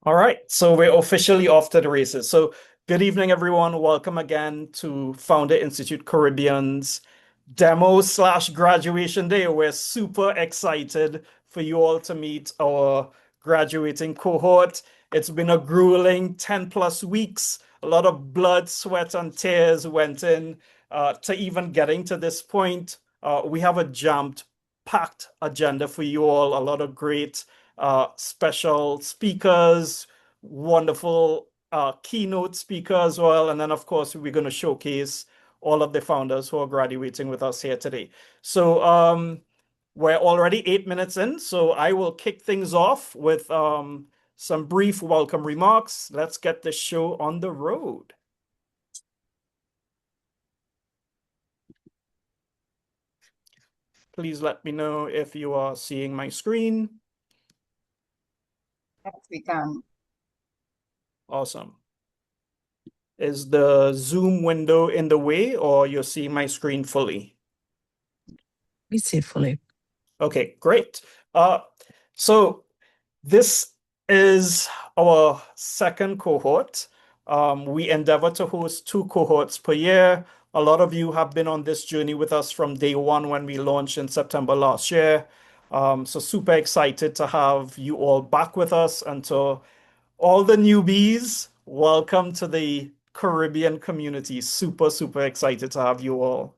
All right, so we're officially off to the races. So, good evening, everyone. Welcome again to Founder Institute Caribbean's demo slash graduation day. We're super excited for you all to meet our graduating cohort. It's been a grueling 10 plus weeks. A lot of blood, sweat, and tears went in to even getting to this point. We have a jammed packed agenda for you all, a lot of great special speakers, wonderful keynote speaker as well. And then, of course, we're going to showcase all of the founders who are graduating with us here today. So we're already 8 minutes in, so I will kick things off with some brief welcome remarks. Let's get the show on the road. Please let me know if you are seeing my screen. Yes, we can. Awesome. Is the Zoom window in the way, or you're seeing my screen fully? We see fully. Okay, great. So this is our second cohort. We endeavor to host 2 cohorts per year. A lot of you have been on this journey with us from day one when we launched in September last year. So super excited to have you all back with us, and to all the newbies, welcome to the Caribbean community. Super, super excited to have you all.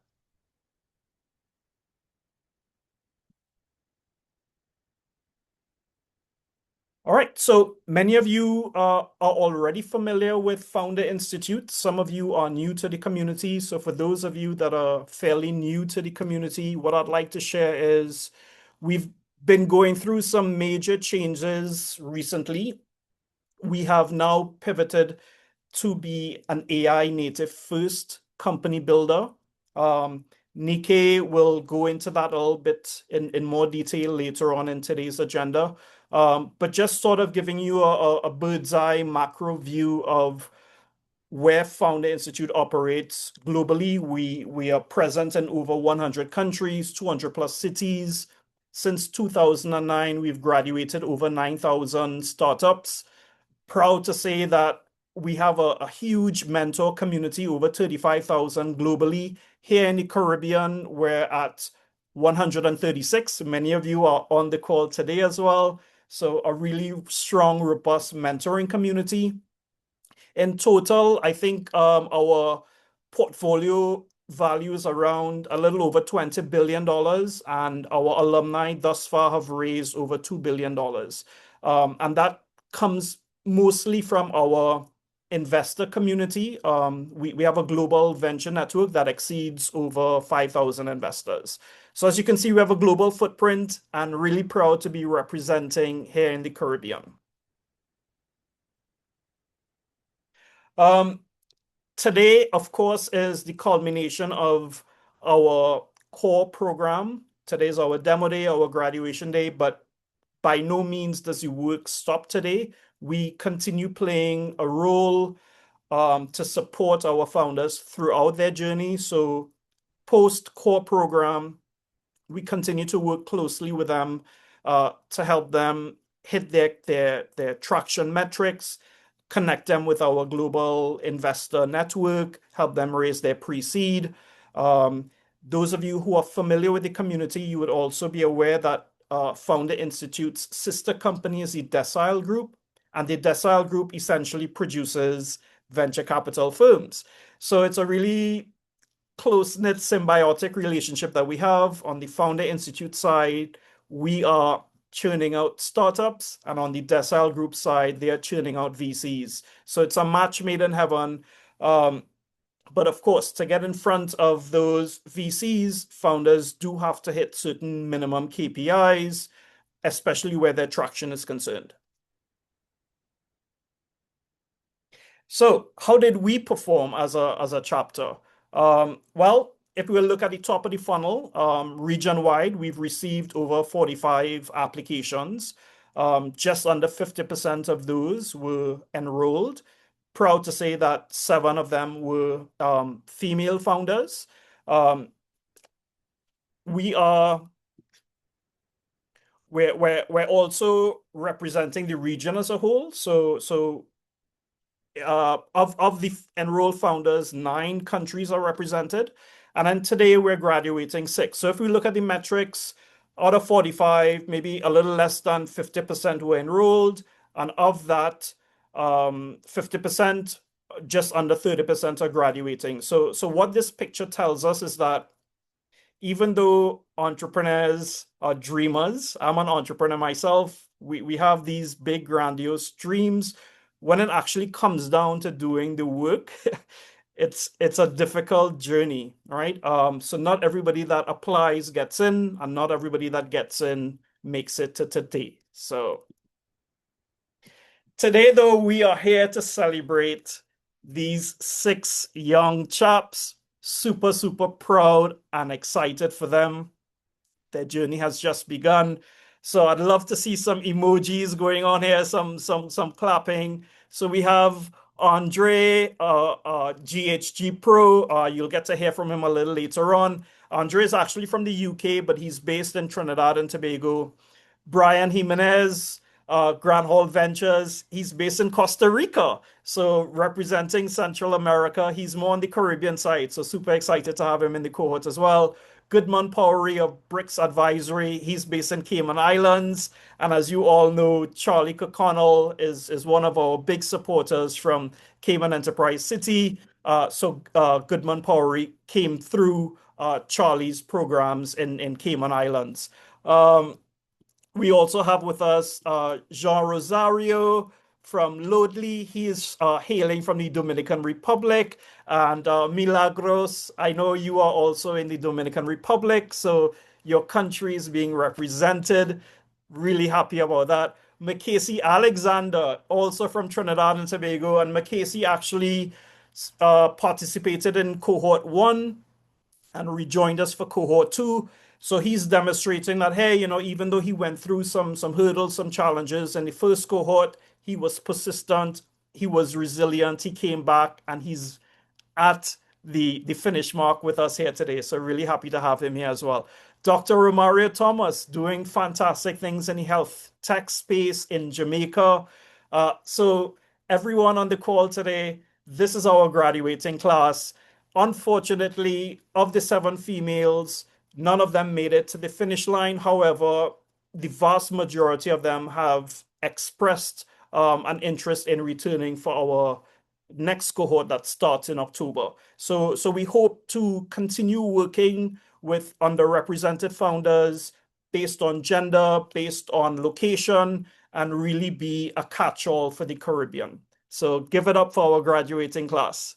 All right, so many of you are already familiar with Founder Institute. Some of you are new to the community. So for those of you that are fairly new to the community, what I'd like to share is we've been going through some major changes recently. We have now pivoted to be an AI native first company builder. Nikkei will go into that a little bit in more detail later on in today's agenda. But just sort of giving you a bird's eye macro view of where Founder Institute operates globally. We are present in over 100 countries, 200 plus cities. Since 2009, we've graduated over 9,000 startups. Proud to say that we have a huge mentor community, over 35,000 globally. Here in the Caribbean, we're at 136. Many of you are on the call today as well. So a really strong, robust mentoring community. In total, I think our portfolio values around a little over $20 billion, and our alumni thus far have raised over $2 billion. And that comes mostly from our investor community. We have a global venture network that exceeds over 5,000 investors. So as you can see, we have a global footprint and really proud to be representing here in the Caribbean. Today, of course, is the culmination of our core program. Today is our demo day, our graduation day, but by no means does the work stop today. We continue playing a role to support our founders throughout their journey. So post core program, we continue to work closely with them to help them hit their traction metrics, connect them with our global investor network, help them raise their pre-seed. Those of you who are familiar with the community, you would also be aware that Founder Institute's sister company is the Decile Group, and the Decile Group essentially produces venture capital firms. So it's a really close-knit symbiotic relationship that we have. On the Founder Institute side, we are churning out startups, and on the Decile Group side, they are churning out VCs. So it's a match made in heaven. But of course, to get in front of those VCs, founders do have to hit certain minimum KPIs, especially where their traction is concerned. So how did we perform as a chapter? Well, if we look at the top of the funnel, region-wide, we've received over 45 applications. Just under 50% of those were enrolled. Proud to say that 7 of them were female founders. We are we're also representing the region as a whole. So of the enrolled founders, 9 countries are represented. And then today we're graduating 6. So if we look at the metrics, out of 45, maybe a little less than 50% were enrolled. And of that, 50%, just under 30% are graduating. So what this picture tells us is that even though entrepreneurs are dreamers, I'm an entrepreneur myself, we have these big, grandiose dreams. When it actually comes down to doing the work, it's a difficult journey, right? So not everybody that applies gets in, and not everybody that gets in makes it to today. So today, though, we are here to celebrate these 6 young chaps. Super, super proud and excited for them. Their journey has just begun. So I'd love to see some emojis going on here, some clapping. So we have Andre, GHG Pro. You'll get to hear from him a little later on. Andre is actually from the UK, but he's based in Trinidad and Tobago. Brian Jimenez, Grand Hall Ventures. He's based in Costa Rica, so representing Central America. He's more on the Caribbean side, so super excited to have him in the cohort as well. Goodman Powery of Bricks Advisory. He's based in Cayman Islands. And as you all know, Charlie Kirkconnell is one of our big supporters from Cayman Enterprise City. Goodman Powery came through Charlie's programs in Cayman Islands. We also have with us Jean Rosario from Lodley. He is hailing from the Dominican Republic. And Milagros, I know you are also in the Dominican Republic, so your country is being represented. Really happy about that. Macasey Alexander, also from Trinidad and Tobago, and Macasey actually participated in cohort 1 and rejoined us for cohort 2. So he's demonstrating that, hey, even though he went through some hurdles, some challenges in the first cohort, he was persistent, he was resilient, he came back, and he's at the finish mark with us here today. So really happy to have him here as well. Dr. Romario Thomas doing fantastic things in the health tech space in Jamaica. So everyone on the call today, this is our graduating class. Unfortunately, of the 7 females, none of them made it to the finish line. However, the vast majority of them have expressed an interest in returning for our next cohort that starts in October. So we hope to continue working with underrepresented founders based on gender, based on location, and really be a catch-all for the Caribbean. So give it up for our graduating class.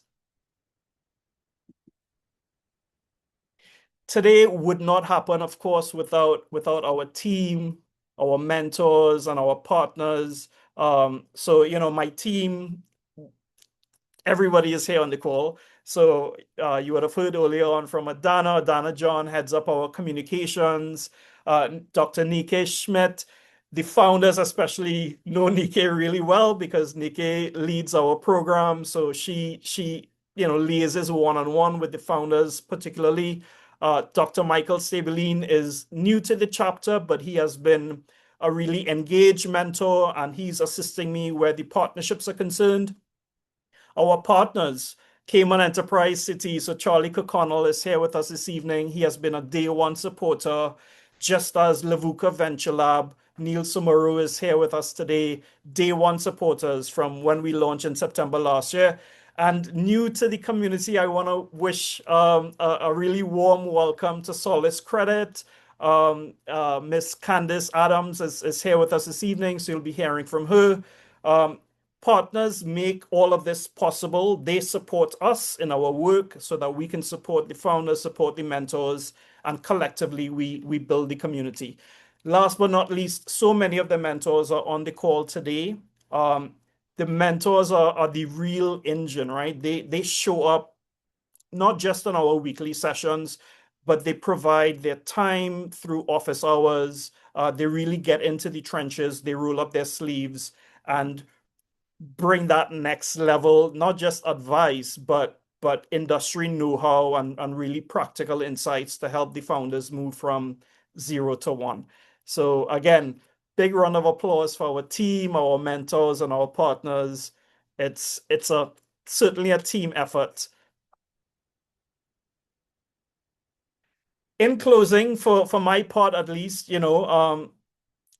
Today would not happen, of course, without our team, our mentors, and our partners. So my team, everybody is here on the call. So you would have heard earlier on from Adana. Dana John heads up our communications. Dr. Nike Schmidt. The founders especially know Nike really well because Nike leads our program. So she liaises one-on-one with the founders, particularly. Dr. Michael Stabelin is new to the chapter, but he has been a really engaged mentor, and he's assisting me where the partnerships are concerned. Our partners, Cayman Enterprise City. So Charlie Kirkconnell is here with us this evening. He has been a day one supporter, just as Levuka Venture Lab. Neil Sumaru is here with us today. Day one supporters from when we launched in September last year. And new to the community, I want to wish a really warm welcome to Solis Credit. Miss Candice Adams is here with us this evening, so you'll be hearing from her. Partners make all of this possible. They support us in our work so that we can support the founders, support the mentors, and collectively we build the community. Last but not least, so many of the mentors are on the call today. The mentors are the real engine, right? They show up not just on our weekly sessions, but they provide their time through office hours. They really get into the trenches. They roll up their sleeves and bring that next level, not just advice, but industry know-how and really practical insights to help the founders move from 0 to 1. So again, big round of applause for our team, our mentors, and our partners. It's certainly a team effort. In closing, for my part at least,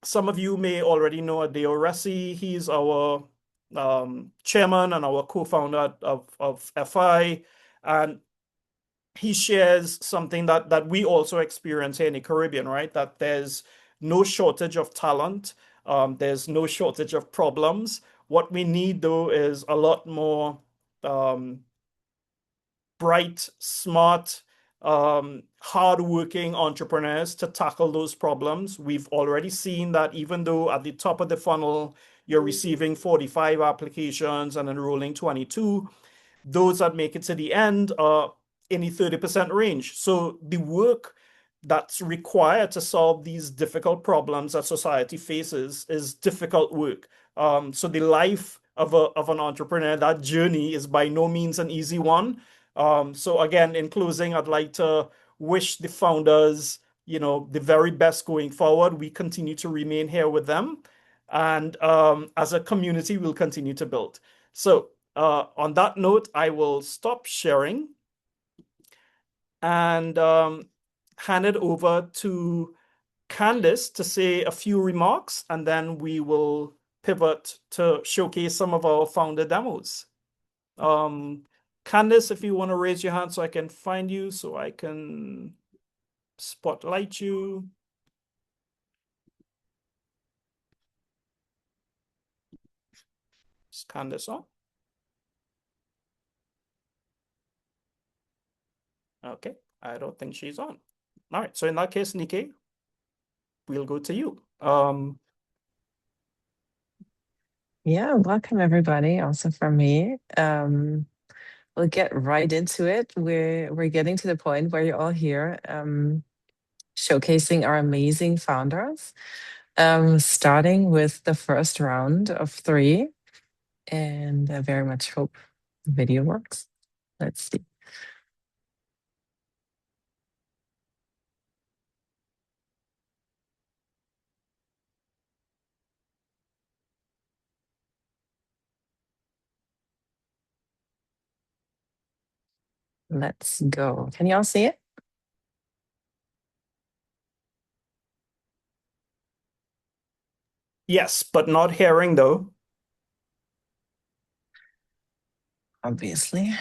some of you may already know Adeo Ressi. He's our chairman and our co-founder of FI, and he shares something that we also experience here in the Caribbean, right? That there's no shortage of talent, there's no shortage of problems. What we need, though, is a lot more bright, smart, hardworking entrepreneurs to tackle those problems. We've already seen that even though at the top of the funnel, you're receiving 45 applications and enrolling 22, those that make it to the end are in the 30% range. So the work that's required to solve these difficult problems that society faces is difficult work. So the life of an entrepreneur, that journey is by no means an easy one. So again, in closing, I'd like to wish the founders, the very best going forward. We continue to remain here with them. And as a community, we'll continue to build. So on that note, I will stop sharing and hand it over to Candice to say a few remarks, and then we will pivot to showcase some of our founder demos. Candice, if you want to raise your hand so I can find you, so I can spotlight you. Is Candice on? Okay, I don't think she's on. All right, so in that case, Nikkei, we'll go to you. Yeah, welcome everybody, also from me. We'll get right into it. We're getting to the point where you're all here, showcasing our amazing founders, starting with the first round of 3. And I very much hope the video works. Let's see. Let's go. Can you all see it? Yes, but not hearing though. Obviously.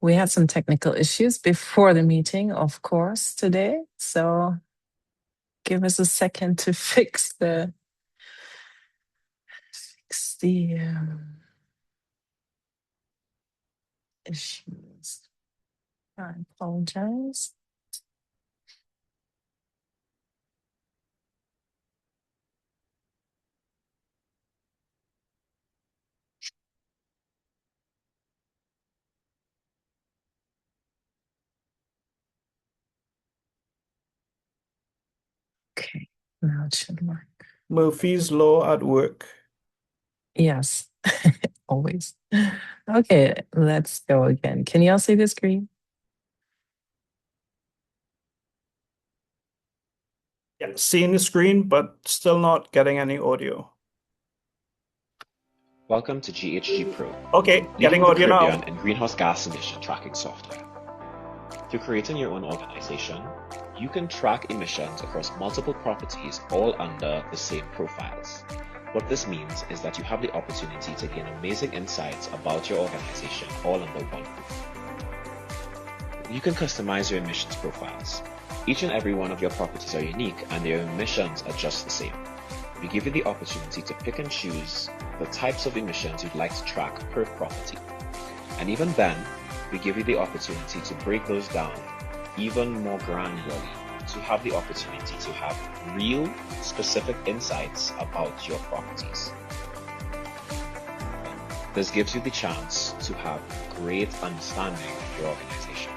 We had some technical issues before the meeting, of course, today. So give us a second to fix the issues. I apologize. Okay, now it should work. Murphy's Law at work. Yes, always. Okay, let's go again. Can you all see the screen? Yeah, seeing the screen, but still not getting any audio. Welcome to GHG Pro. Okay, getting audio now. Caribbean and greenhouse gas emission tracking software. Through creating your own organization, you can track emissions across multiple properties all under the same profiles. What this means is that you have the opportunity to gain amazing insights about your organization all under one roof. You can customize your emissions profiles. Each and every one of your properties are unique and their emissions are just the same. We give you the opportunity to pick and choose the types of emissions you'd like to track per property. And even then, we give you the opportunity to break those down even more granularly to have the opportunity to have real, specific insights about your properties. This gives you the chance to have great understanding of your organization.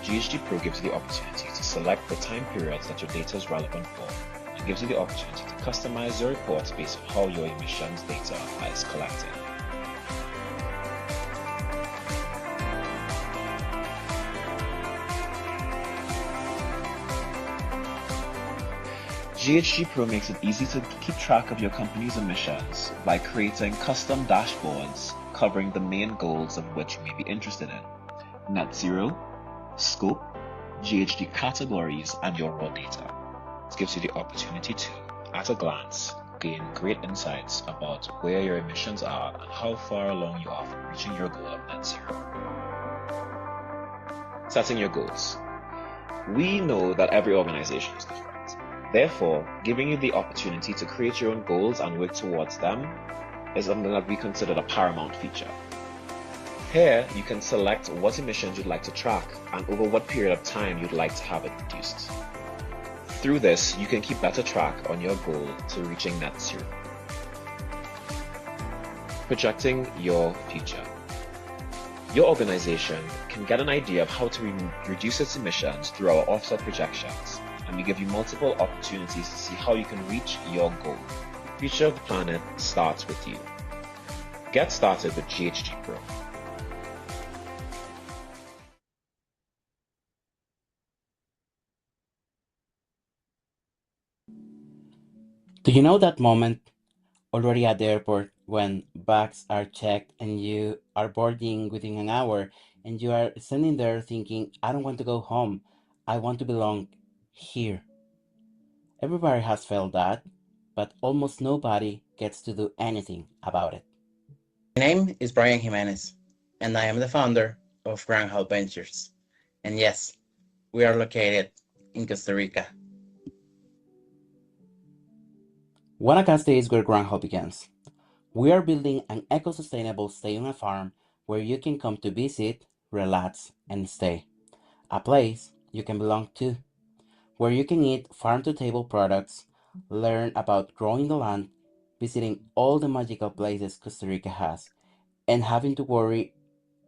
GHG Pro gives you the opportunity to select the time periods that your data is relevant for, and gives you the opportunity to customize your reports based on how your emissions data is collected. GHG Pro makes it easy to keep track of your company's emissions by creating custom dashboards covering the main goals of which you may be interested in: net zero, scope, GHG categories, and your raw data. This gives you the opportunity to, at a glance, gain great insights about where your emissions are and how far along you are from reaching your goal of net zero. Setting your goals. We know that every organization is different. Therefore, giving you the opportunity to create your own goals and work towards them is something that we consider a paramount feature. Here, you can select what emissions you'd like to track and over what period of time you'd like to have it reduced. Through this, you can keep better track on your goal to reaching net zero. Projecting your future. Your organization can get an idea of how to reduce its emissions through our offset projections, and we give you multiple opportunities to see how you can reach your goal. The future of the planet starts with you. Get started with GHG Pro. Do you know that moment already at the airport when bags are checked and you are boarding within an hour and you are standing there thinking, I don't want to go home. I want to belong here. Everybody has felt that, but almost nobody gets to do anything about it. My name is Brian Jimenez, and I am the founder of Rawle Ventures. And yes, we are located in Costa Rica. Guanacaste is where Granjo begins. We are building an eco-sustainable stay on a farm where you can come to visit, relax, and stay. A place you can belong to, where you can eat farm-to-table products, learn about growing the land, visiting all the magical places Costa Rica has, and having to worry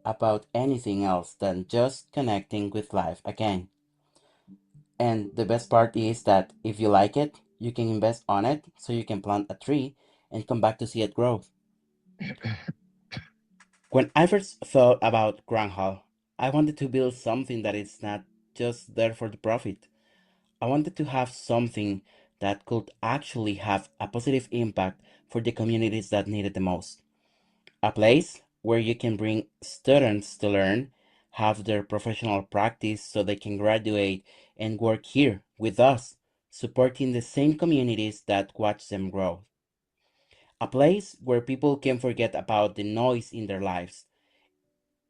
about anything else than just connecting with life again. And the best part is that if you like it, you can invest on it so you can plant a tree and come back to see it grow. When I first thought about Granhall, I wanted to build something that is not just there for the profit. I wanted to have something that could actually have a positive impact for the communities that need it the most. A place where you can bring students to learn, have their professional practice so they can graduate and work here with us, supporting the same communities that watch them grow. A place where people can forget about the noise in their lives,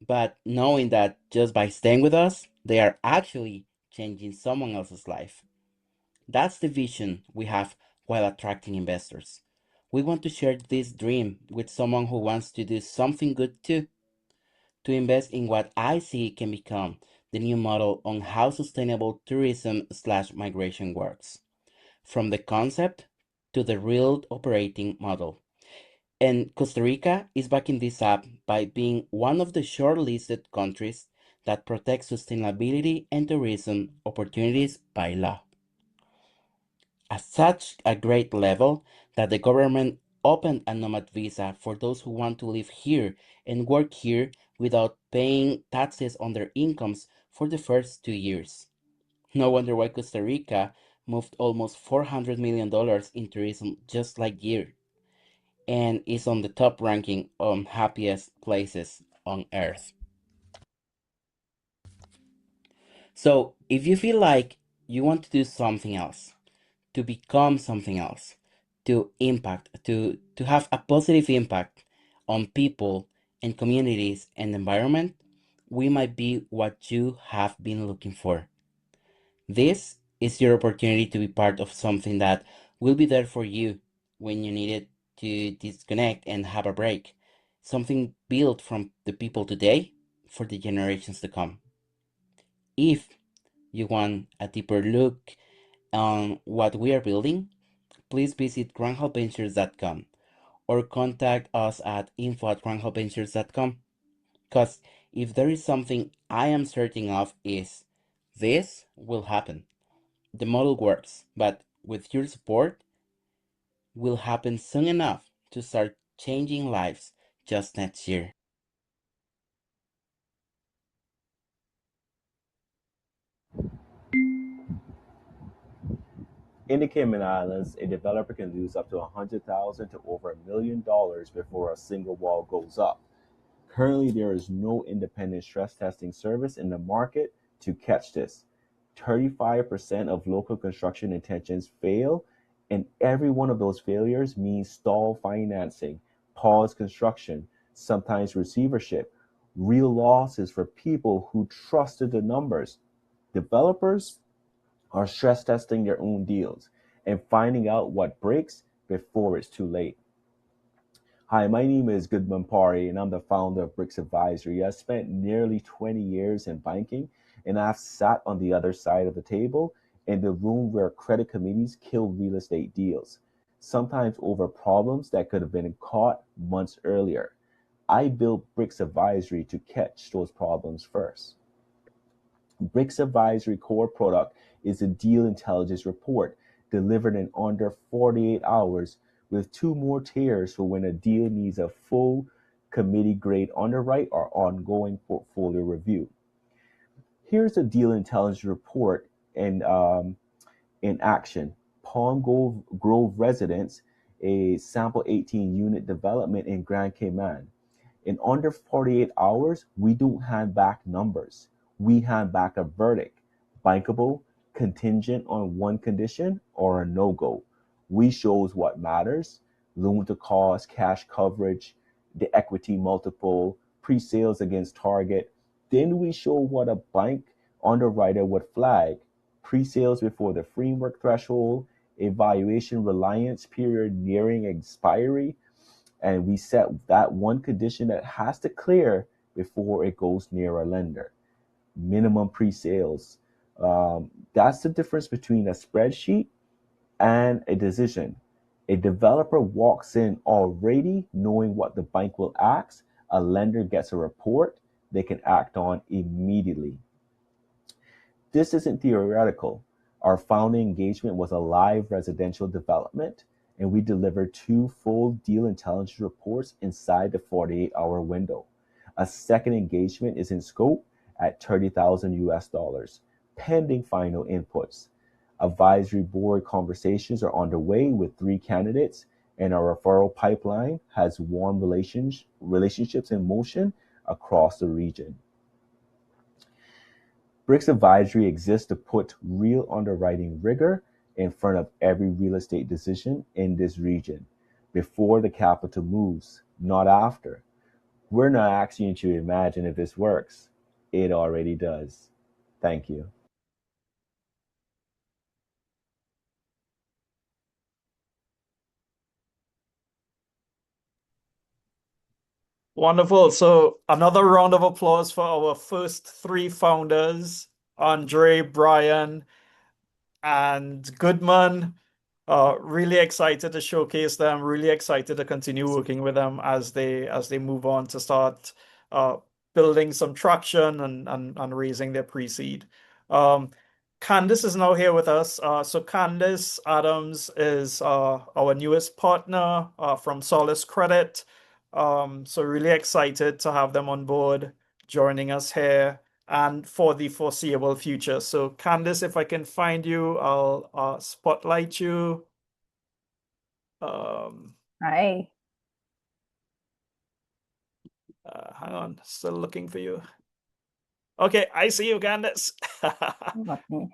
but knowing that just by staying with us, they are actually changing someone else's life. That's the vision we have while attracting investors. We want to share this dream with someone who wants to do something good too, to invest in what I see can become the new model on how sustainable tourism/migration works, from the concept to the real operating model. And Costa Rica is backing this up by being one of the shortlisted countries that protects sustainability and tourism opportunities by law. At such a great level that the government opened a nomad visa for those who want to live here and work here without paying taxes on their incomes for the first 2 years. No wonder why Costa Rica moved almost $400 million in tourism just like year and is on the top ranking on happiest places on earth. So if you feel like you want to do something else, to become something else, to impact, to have a positive impact on people and communities and environment, we might be what you have been looking for. This is your opportunity to be part of something that will be there for you when you need it to disconnect and have a break. Something built from the people today for the generations to come. If you want a deeper look on what we are building, please visit grandhopventures.com or contact us at info@grandhopventures.com. Because if there is something I am certain of is this will happen. The model works, but with your support, will happen soon enough to start changing lives just next year. In the Cayman Islands, a developer can lose up to $100,000 to over $1 million before a single wall goes up. Currently, there is no independent stress testing service in the market to catch this. 35% of local construction intentions fail, and every one of those failures means stall financing, pause construction, sometimes receivership, real losses for people who trusted the numbers. Developers are stress testing their own deals and finding out what breaks before it's too late. Hi, my name is Goodman Pari, and I'm the founder of Bricks Advisory. I spent nearly 20 years in banking, and I've sat on the other side of the table in the room where credit committees kill real estate deals, sometimes over problems that could have been caught months earlier. I built Bricks Advisory to catch those problems first. Bricks Advisory core product is a deal intelligence report delivered in under 48 hours with two more tiers for when a deal needs a full committee grade underwrite or ongoing portfolio review. Here's a deal intelligence report in action. Grove Residence, a sample 18 unit development in Grand Cayman. In under 48 hours, we don't hand back numbers. We hand back a verdict, bankable, contingent on one condition, or a no-go. We shows what matters, loan to cost, cash coverage, the equity multiple, pre-sales against target. Then we show what a bank underwriter would flag, pre-sales before the framework threshold, evaluation reliance period nearing expiry, and we set that one condition that has to clear before it goes near a lender. Minimum pre-sales. That's the difference between a spreadsheet and a decision. A developer walks in already knowing what the bank will ask. A lender gets a report they can act on immediately. This isn't theoretical. Our founding engagement was a live residential development, and we delivered two full deal intelligence reports inside the 48-hour window. A second engagement is in scope at $30,000 pending final inputs. Advisory board conversations are underway with 3 candidates, and our referral pipeline has warm relationships in motion across the region. Bricks Advisory exists to put real underwriting rigor in front of every real estate decision in this region, before the capital moves, not after. We're not asking you to imagine if this works. It already does. Thank you. Wonderful. So another round of applause for our first 3 founders, Andre, Brian, and Goodman. Really excited to showcase them. Really excited to continue working with them as they move on to start building some traction and raising their pre-seed. Candice is now here with us. So Candice Adams is our newest partner from Solis Credit. So really excited to have them on board, joining us here and for the foreseeable future. So Candice, if I can find you, I'll spotlight you. Hi. Hang on, still looking for you. Okay, I see you, Candice. Okay.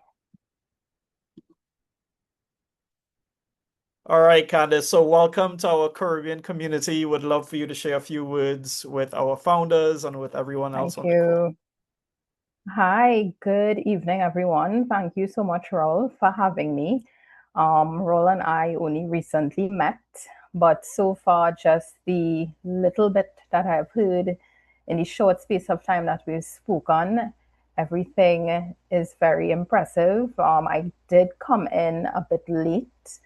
All right, Candice. So welcome to our Caribbean community. Would love for you to share a few words with our founders and with everyone else Thank on the call. you. Hi, good evening, everyone. Thank you so much, Rawle, for having me. Rawle and I only recently met, but so far, just the little bit that I've heard in the short space of time that we've spoken, everything is very impressive. I did come in a bit late,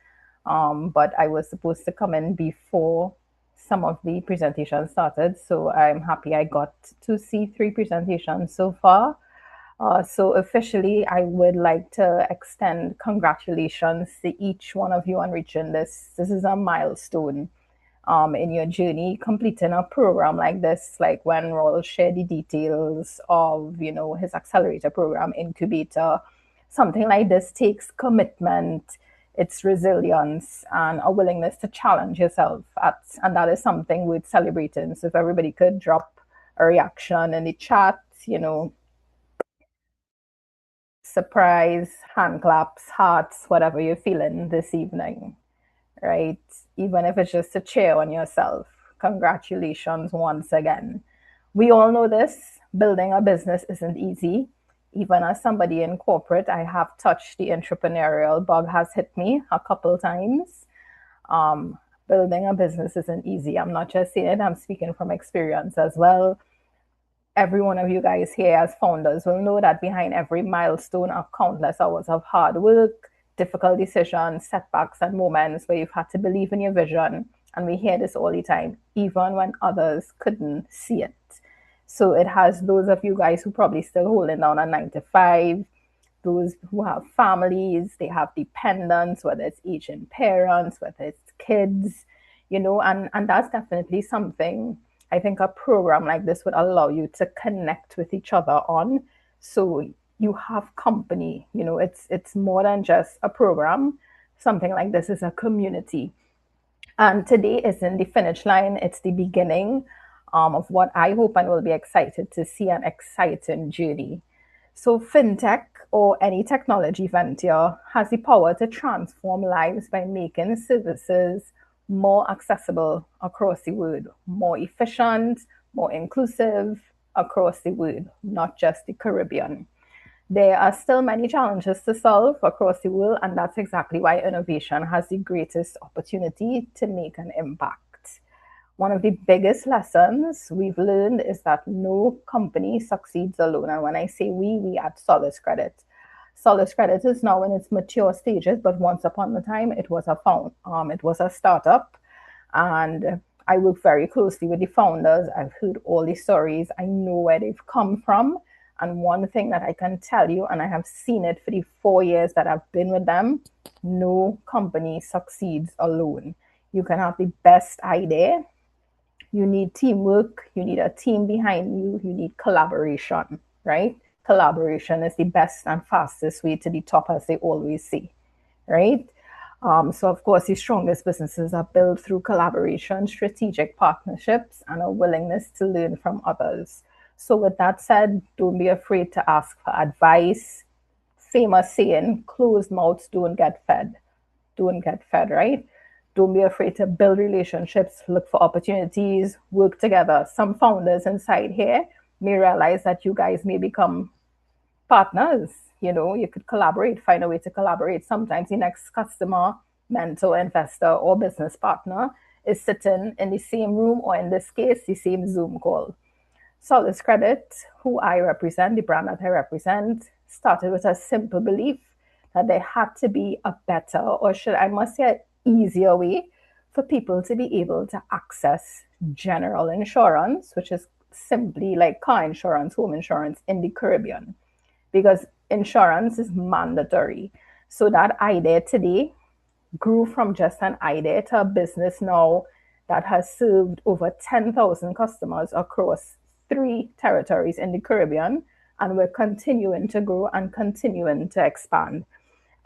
but I was supposed to come in before some of the presentations started. So I'm happy I got to see 3 presentations so far. So officially, I would like to extend congratulations to each one of you on reaching this. This is a milestone in your journey, completing a program like this, like when Rawle shared the details of, his accelerator program, incubator. Something like this takes commitment. it's resilience and a willingness to challenge yourself and that is something worth celebrating. So if everybody could drop a reaction in the chat, surprise, hand claps, hearts, whatever you're feeling this evening, right? Even if it's just a cheer on yourself. Congratulations once again. We all know this. Building a business isn't easy. Even as somebody in corporate, I have touched the entrepreneurial bug has hit me a couple times. Building a business isn't easy. I'm not just saying it, I'm speaking from experience as well. Every one of you guys here as founders will know that behind every milestone are countless hours of hard work, difficult decisions, setbacks, and moments where you've had to believe in your vision. And we hear this all the time, even when others couldn't see it. So it has those of you guys who probably still holding down a 9 to 5, those who have families, they have dependents, whether it's aging parents, whether it's kids, and that's definitely something I think a program like this would allow you to connect with each other on. So you have company, it's more than just a program. Something like this is a community. And today isn't the finish line, it's the beginning of what I hope and will be excited to see an exciting journey. So, fintech or any technology venture has the power to transform lives by making services more accessible across the world, more efficient, more inclusive across the world, not just the Caribbean. There are still many challenges to solve across the world, and that's exactly why innovation has the greatest opportunity to make an impact. One of the biggest lessons we've learned is that no company succeeds alone. And when I say we at Solis Credit. Solis Credit is now in its mature stages, but once upon a time it was a startup, and I work very closely with the founders. I've heard all the stories. I know where they've come from. And one thing that I can tell you, and I have seen it for the 4 years that I've been with them, no company succeeds alone. You can have the best idea. You need teamwork. You need a team behind you. You need collaboration, right? Collaboration is the best and fastest way to the top, as they always say, right? So, of course, the strongest businesses are built through collaboration, strategic partnerships, and a willingness to learn from others. So, with that said, don't be afraid to ask for advice. Famous saying, closed mouths don't get fed. Don't get fed, right? Don't be afraid to build relationships, look for opportunities, work together. Some founders inside here may realize that you guys may become partners. You could collaborate, find a way to collaborate. Sometimes the next customer, mentor, investor, or business partner is sitting in the same room, or in this case, the same Zoom call. Solis Credit, who I represent, the brand that I represent, started with a simple belief that there had to be a better, or I must say, easier way for people to be able to access general insurance, which is simply like car insurance, home insurance in the Caribbean, because insurance is mandatory. So that idea today grew from just an idea to a business now that has served over 10,000 customers across 3 territories in the Caribbean, and we're continuing to grow and continuing to expand.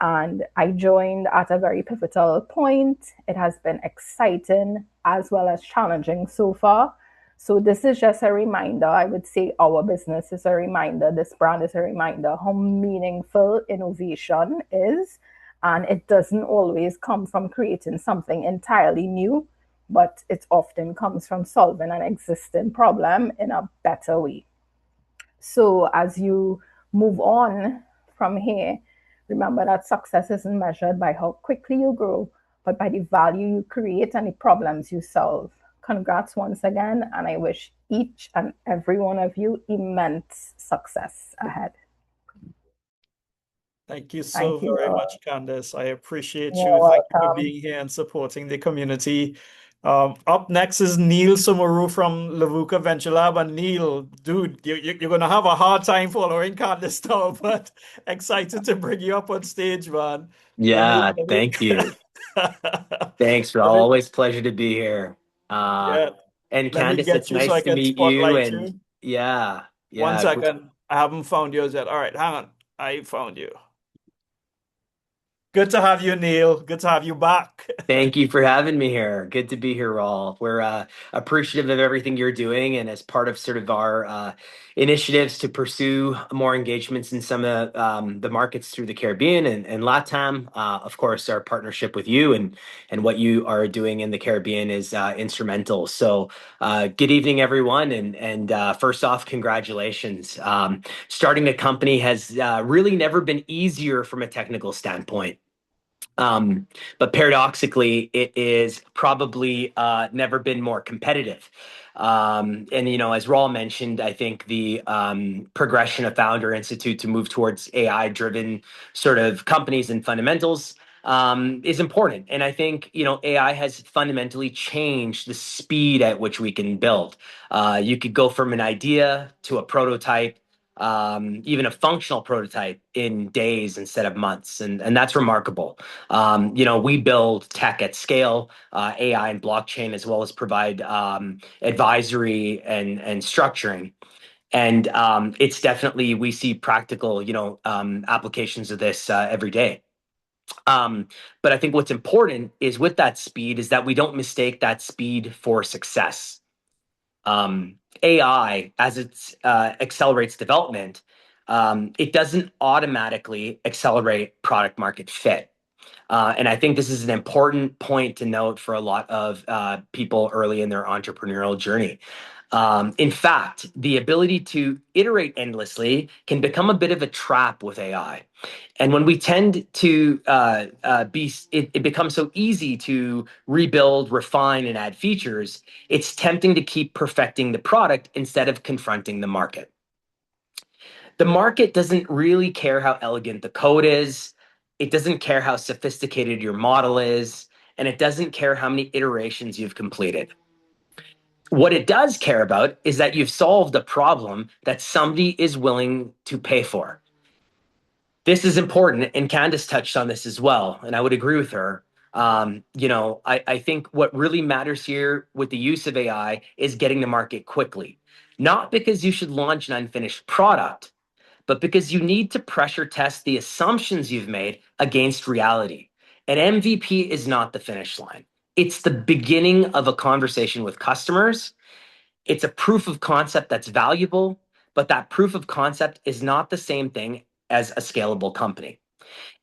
And I joined at a very pivotal point. It has been exciting as well as challenging so far. So this is just a reminder. I would say our business is a reminder. This brand is a reminder how meaningful innovation is. And it doesn't always come from creating something entirely new, but it often comes from solving an existing problem in a better way. So as you move on from here, remember that success isn't measured by how quickly you grow, but by the value you create and the problems you solve. Congrats once again, and I wish each and every one of you immense success ahead. Thank you so very much, Candice. I appreciate you. You're Thank you for welcome. being here and supporting the community. Up next is Neil Sumaru from Levuka Venture Lab. And Neil, dude, you're going to have a hard time following Candice now, but excited to bring you up on stage, man. Yeah, thank you. Thanks, Rawle. Always pleasure to be here. Yeah. And Let me Candice, get it's you so I nice to can meet you. spotlight And you. yeah. One second. I haven't found yours yet. All right, hang on. I found you. Good to have you, Neil. Good to have you back. Thank you for having me here. Good to be here, Rawle. We're appreciative of everything you're doing, and as part of sort of our initiatives to pursue more engagements in some of the markets through the Caribbean and LATAM. Of course, our partnership with you and what you are doing in the Caribbean is instrumental. So, good evening, everyone, and first off, congratulations. Starting a company has really never been easier from a technical standpoint. But paradoxically, it is probably never been more competitive. And as Rawle mentioned, I think the progression of Founder Institute to move towards AI-driven sort of companies and fundamentals is important. And I think AI has fundamentally changed the speed at which we can build. You could go from an idea to a prototype, even a functional prototype, in days instead of months, and that's remarkable. We build tech at scale, AI and blockchain, as well as provide advisory and structuring. And it's definitely, we see practical, applications of this every day. But I think what's important is with that speed is that we don't mistake that speed for success. AI, as it accelerates development, it doesn't automatically accelerate product market fit. And I think this is an important point to note for a lot of people early in their entrepreneurial journey. In fact, the ability to iterate endlessly can become a bit of a trap with AI. And when we tend to it becomes so easy to rebuild, refine, and add features, it's tempting to keep perfecting the product instead of confronting the market. The market doesn't really care how elegant the code is. It doesn't care how sophisticated your model is, and it doesn't care how many iterations you've completed. What it does care about is that you've solved a problem that somebody is willing to pay for. This is important, and Candice touched on this as well, and I would agree with her. I think what really matters here with the use of AI is getting to market quickly. Not because you should launch an unfinished product, but because you need to pressure test the assumptions you've made against reality. An MVP is not the finish line. It's the beginning of a conversation with customers. It's a proof of concept that's valuable, but that proof of concept is not the same thing as a scalable company.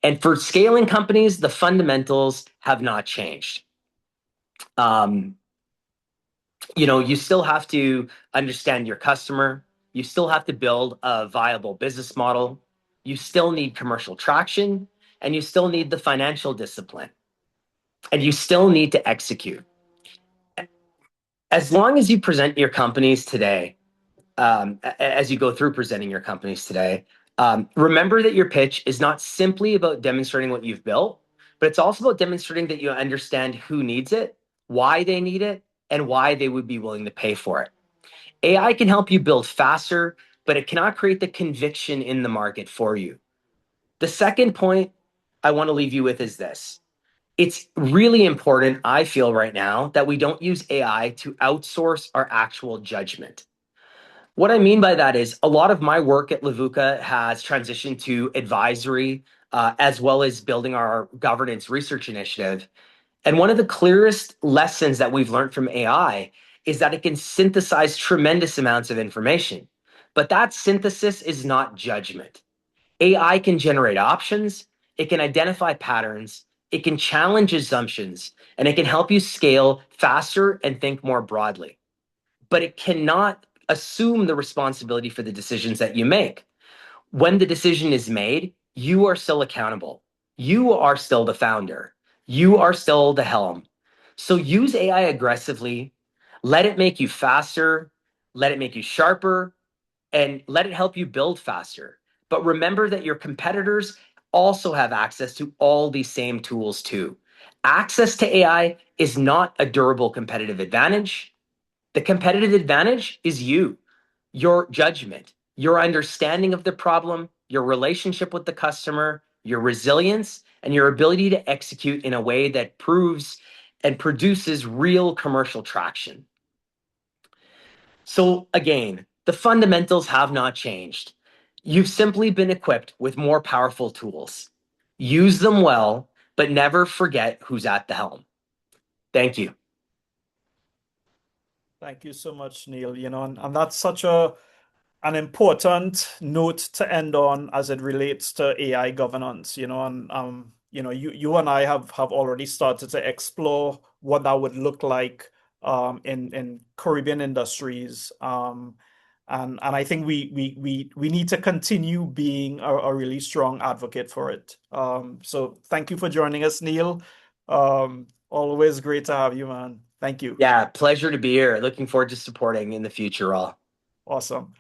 And for scaling companies, the fundamentals have not changed. You still have to understand your customer. You still have to build a viable business model. You still need commercial traction, and you still need the financial discipline, and you still need to execute. As long as you present your companies today, as you go through presenting your companies today, remember that your pitch is not simply about demonstrating what you've built, but it's also about demonstrating that you understand who needs it, why they need it, and why they would be willing to pay for it. AI can help you build faster, but it cannot create the conviction in the market for you. The second point I want to leave you with is this. It's really important, I feel right now, that we don't use AI to outsource our actual judgment. What I mean by that is a lot of my work at Levuka has transitioned to advisory, as well as building our governance research initiative. And one of the clearest lessons that we've learned from AI is that it can synthesize tremendous amounts of information. But that synthesis is not judgment. AI can generate options, it can identify patterns, it can challenge assumptions, and it can help you scale faster and think more broadly. But it cannot assume the responsibility for the decisions that you make. When the decision is made, you are still accountable. You are still the founder. You are still the helm. So use AI aggressively. Let it make you faster. Let it make you sharper. And let it help you build faster. But remember that your competitors also have access to all these same tools too. Access to AI is not a durable competitive advantage. The competitive advantage is you, your judgment, your understanding of the problem, your relationship with the customer, your resilience, and your ability to execute in a way that proves and produces real commercial traction. So again, the fundamentals have not changed. You've simply been equipped with more powerful tools. Use them well, but never forget who's at the helm. Thank you. Thank you so much, Neil. And that's such an important note to end on as it relates to AI governance. You and I have already started to explore what that would look like in Caribbean industries. And I think we need to continue being a really strong advocate for it. So thank you for joining us, Neil. Always great to have you, man. Thank you. Yeah, pleasure to be here. Looking forward to supporting in the future, Rawle. Awesome.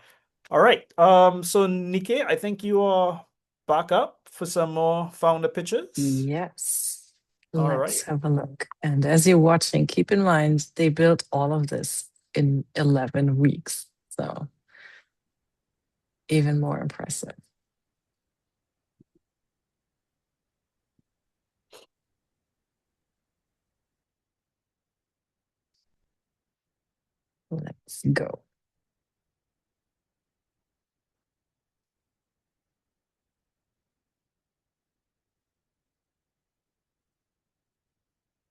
All right. So Nikkei, I think you are back up for some more founder pitches. Yes. All Let's right. have a look. And as you're watching, keep in mind, they built all of this in 11 weeks. So even more impressive. Let's go.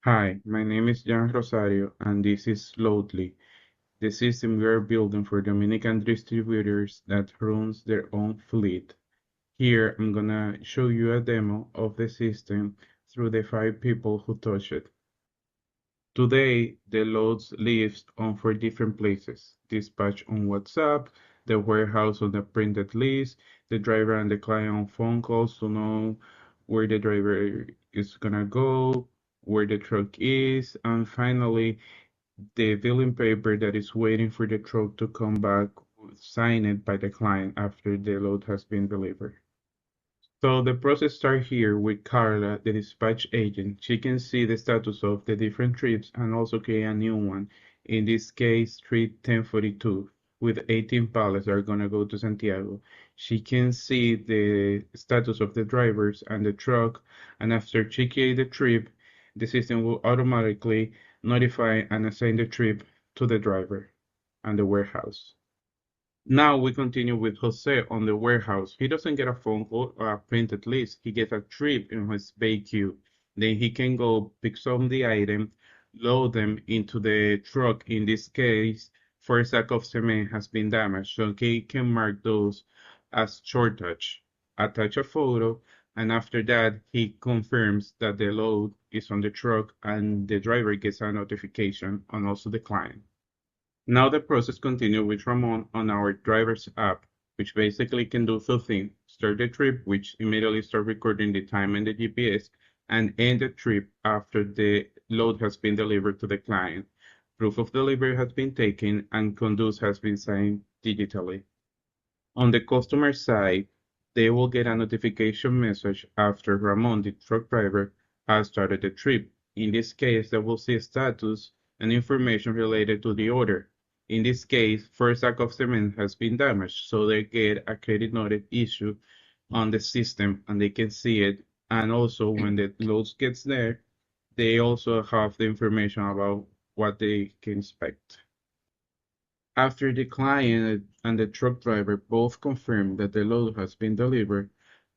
Hi, my name is Jan Rosario, and this is Loadly, the system we are building for Dominican distributors that runs their own fleet. Here, I'm gonna show you a demo of the system through the 5 people who touch it. Today, the loads lives on 4 different places: dispatch on WhatsApp, the warehouse on the printed list, the driver and the client on phone calls to know where the driver is gonna go, where the truck is, and finally, the billing paper that is waiting for the truck to come back signed by the client after the load has been delivered. So the process starts here with Carla, the dispatch agent. She can see the status of the different trips and also create a new one. In this case, trip 1042 with 18 pallets are gonna go to Santiago. She can see the status of the drivers and the truck, and after she creates the trip, the system will automatically notify and assign the trip to the driver and the warehouse. Now we continue with Jose on the warehouse. He doesn't get a phone call or a printed list. He gets a trip in his bay queue. Then he can go pick some of the item, load them into the truck. In this case, 4 sack of cement has been damaged, so he can mark those as shortage, attach a photo, and after that, he confirms that the load is on the truck and the driver gets a notification and also the client. Now the process continues with Ramon on our driver's app, which basically can do 2 things: start the trip, which immediately start recording the time and the GPS, and end the trip after the load has been delivered to the client. Proof of delivery has been taken and conduce has been signed digitally. On the customer side, they will get a notification message after Ramon, the truck driver, has started the trip. In this case, they will see status and information related to the order. In this case, 4 sack of cement has been damaged, so they get a credit note issue on the system and they can see it. And also when the loads gets there, they also have the information about what they can expect. After the client and the truck driver both confirm that the load has been delivered,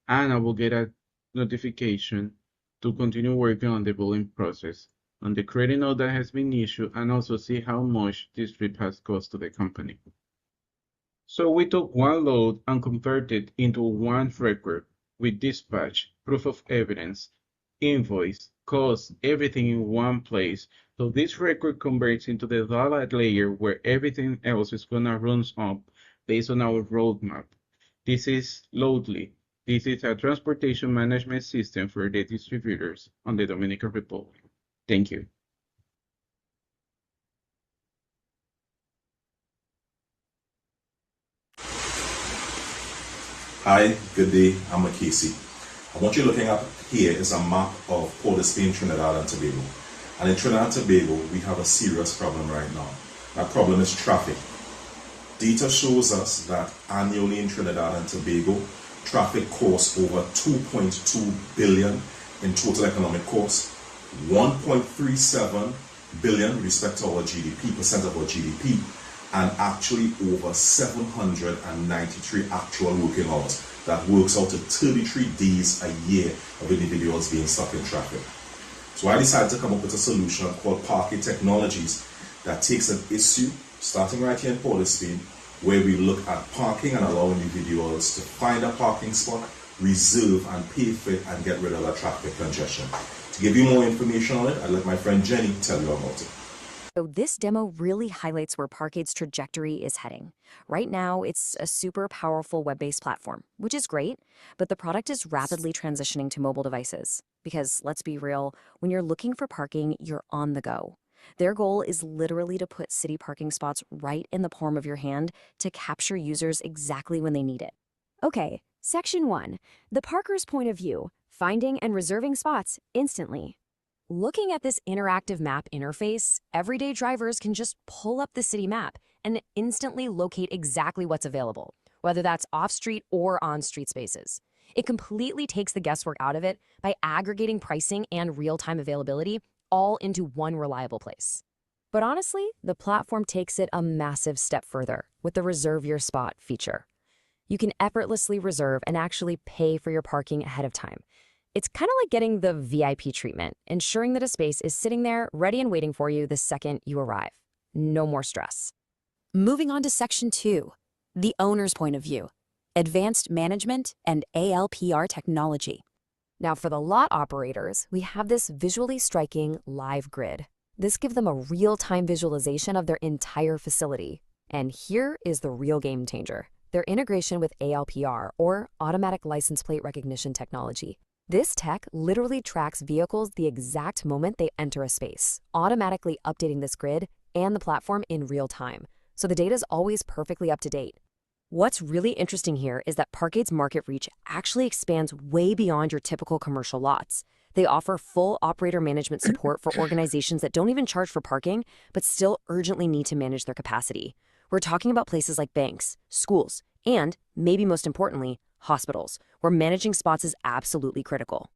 Anna will get a notification to continue working on the billing process, on the credit note that has been issued, and also see how much this trip has cost to the company. So we took one load and converted into one record with dispatch, proof of evidence, invoice, cost, everything in one place. So this record converts into the data layer where everything else is gonna run up based on our roadmap. This is Loadly. This is a transportation management system for the distributors on the Dominican Republic. Thank you. Hi, good day. I'm Casey. And what you're looking at here is a map of Port of Spain, Trinidad and Tobago. And in Trinidad and Tobago, we have a serious problem right now. That problem is traffic. Data shows us that annually in Trinidad and Tobago, traffic costs over 2.2 billion in total economic costs, 1.37 billion with respect to our GDP, percent of our GDP, and actually over 793 actual working hours. that works out to 33 days a year of individuals being stuck in traffic. So I decided to come up with a solution called Parquet Technologies that takes an issue, starting right here in Port of Spain, where we look at parking and allow individuals to find a parking spot, reserve and pay for it, and get rid of the traffic congestion. To give you more information on it, I'd let my friend Jenny tell you about it. So this demo really highlights where Parkade's trajectory is heading. Right now, it's a super powerful web-based platform, which is great, but the product is rapidly transitioning to mobile devices. Because let's be real, when you're looking for parking, you're on the go. Their goal is literally to put city parking spots right in the palm of your hand to capture users exactly when they need it. Okay, Section 1, the parker's point of view, finding and reserving spots instantly. Looking at this interactive map interface, everyday drivers can just pull up the city map and instantly locate exactly what's available, whether that's off-street or on-street spaces. It completely takes the guesswork out of it by aggregating pricing and real-time availability all into one reliable place. But honestly, the platform takes it a massive step further with the Reserve Your Spot feature. You can effortlessly reserve and actually pay for your parking ahead of time. It's kind of like getting the VIP treatment, ensuring that a space is sitting there ready and waiting for you the second you arrive. No more stress. Moving on to Section 2, the owner's point of view, advanced management and ALPR technology. Now for the lot operators, we have this visually striking live grid. This gives them a real-time visualization of their entire facility. And here is the real game changer, their integration with ALPR, or automatic license plate recognition technology. This tech literally tracks vehicles the exact moment they enter a space, automatically updating this grid and the platform in real time, so the data is always perfectly up to date. What's really interesting here is that Parkade's market reach actually expands way beyond your typical commercial lots. They offer full operator management support for organizations that don't even charge for parking, but still urgently need to manage their capacity. We're talking about places like banks, schools, and, maybe most importantly, hospitals, where managing spots is absolutely critical.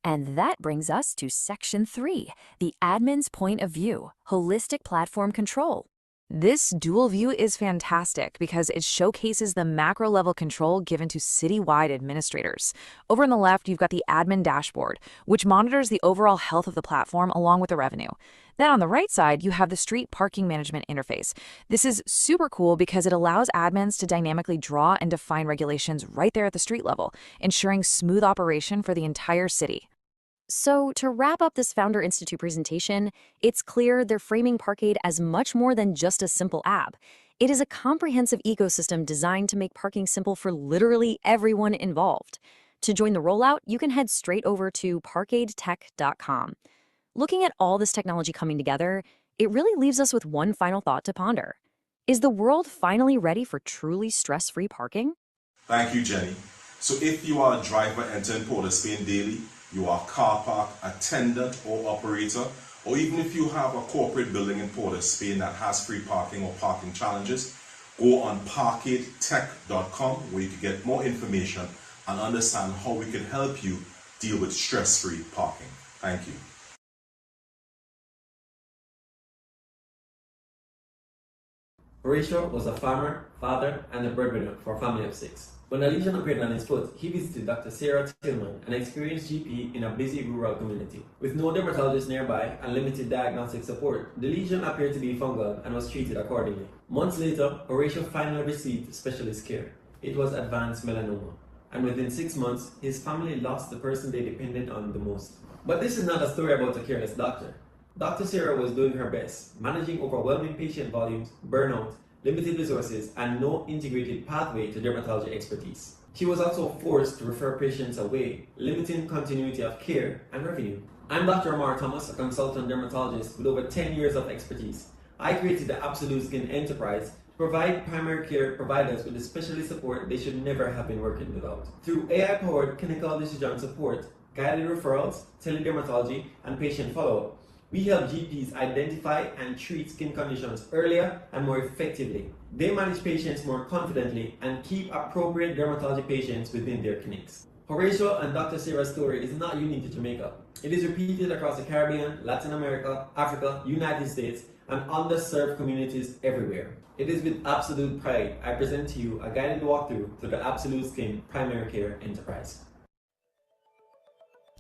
And that brings us to Section 3, the admin's point of view, holistic platform control. This dual view is fantastic because it showcases the macro-level control given to citywide administrators. Over on the left, you've got the admin dashboard, which monitors the overall health of the platform along with the revenue. Then on the right side, you have the street parking management interface. This is super cool because it allows admins to dynamically draw and define regulations right there at the street level, ensuring smooth operation for the entire city. So to wrap up this Founder Institute presentation, it's clear they're framing Parkade as much more than just a simple app. It is a comprehensive ecosystem designed to make parking simple for literally everyone involved. To join the rollout, you can head straight over to parkadetech.com. Looking at all this technology coming together, it really leaves us with one final thought to ponder. Is the world finally ready for truly stress-free parking? Thank you, Jenny. So if you are a driver entering Port of Spain daily, you are a car park attendant or operator, or even if you have a corporate building in Port of Spain that has free parking or parking challenges, go on parkadetech.com where you can get more information and understand how we can help you deal with stress-free parking. Thank you. Horatio was a farmer, father, and a breadwinner for a family of 6. When a lesion appeared on his foot, he visited Dr. Sarah Tillman, an experienced GP in a busy rural community. With no dermatologist nearby and limited diagnostic support, the lesion appeared to be fungal and was treated accordingly. Months later, Horatio finally received specialist care. It was advanced melanoma, and within 6 months, his family lost the person they depended on the most. But this is not a story about a careless doctor. Dr. Sarah was doing her best, managing overwhelming patient volumes, burnout, limited resources, and no integrated pathway to dermatology expertise. She was also forced to refer patients away, limiting continuity of care and revenue. I'm Dr. Amar Thomas, a consultant dermatologist with over 10 years of expertise. I created the Absolute Skin Enterprise to provide primary care providers with the specialist support they should never have been working without. Through AI-powered clinical decision support, guided referrals, teledermatology, and patient follow-up, we help GPs identify and treat skin conditions earlier and more effectively. They manage patients more confidently and keep appropriate dermatology patients within their clinics. Horatio and Dr. Sarah's story is not unique to Jamaica. It is repeated across the Caribbean, Latin America, Africa, United States, and underserved communities everywhere. It is with absolute pride I present to you a guided walkthrough to the Absolute Skin Primary Care Enterprise.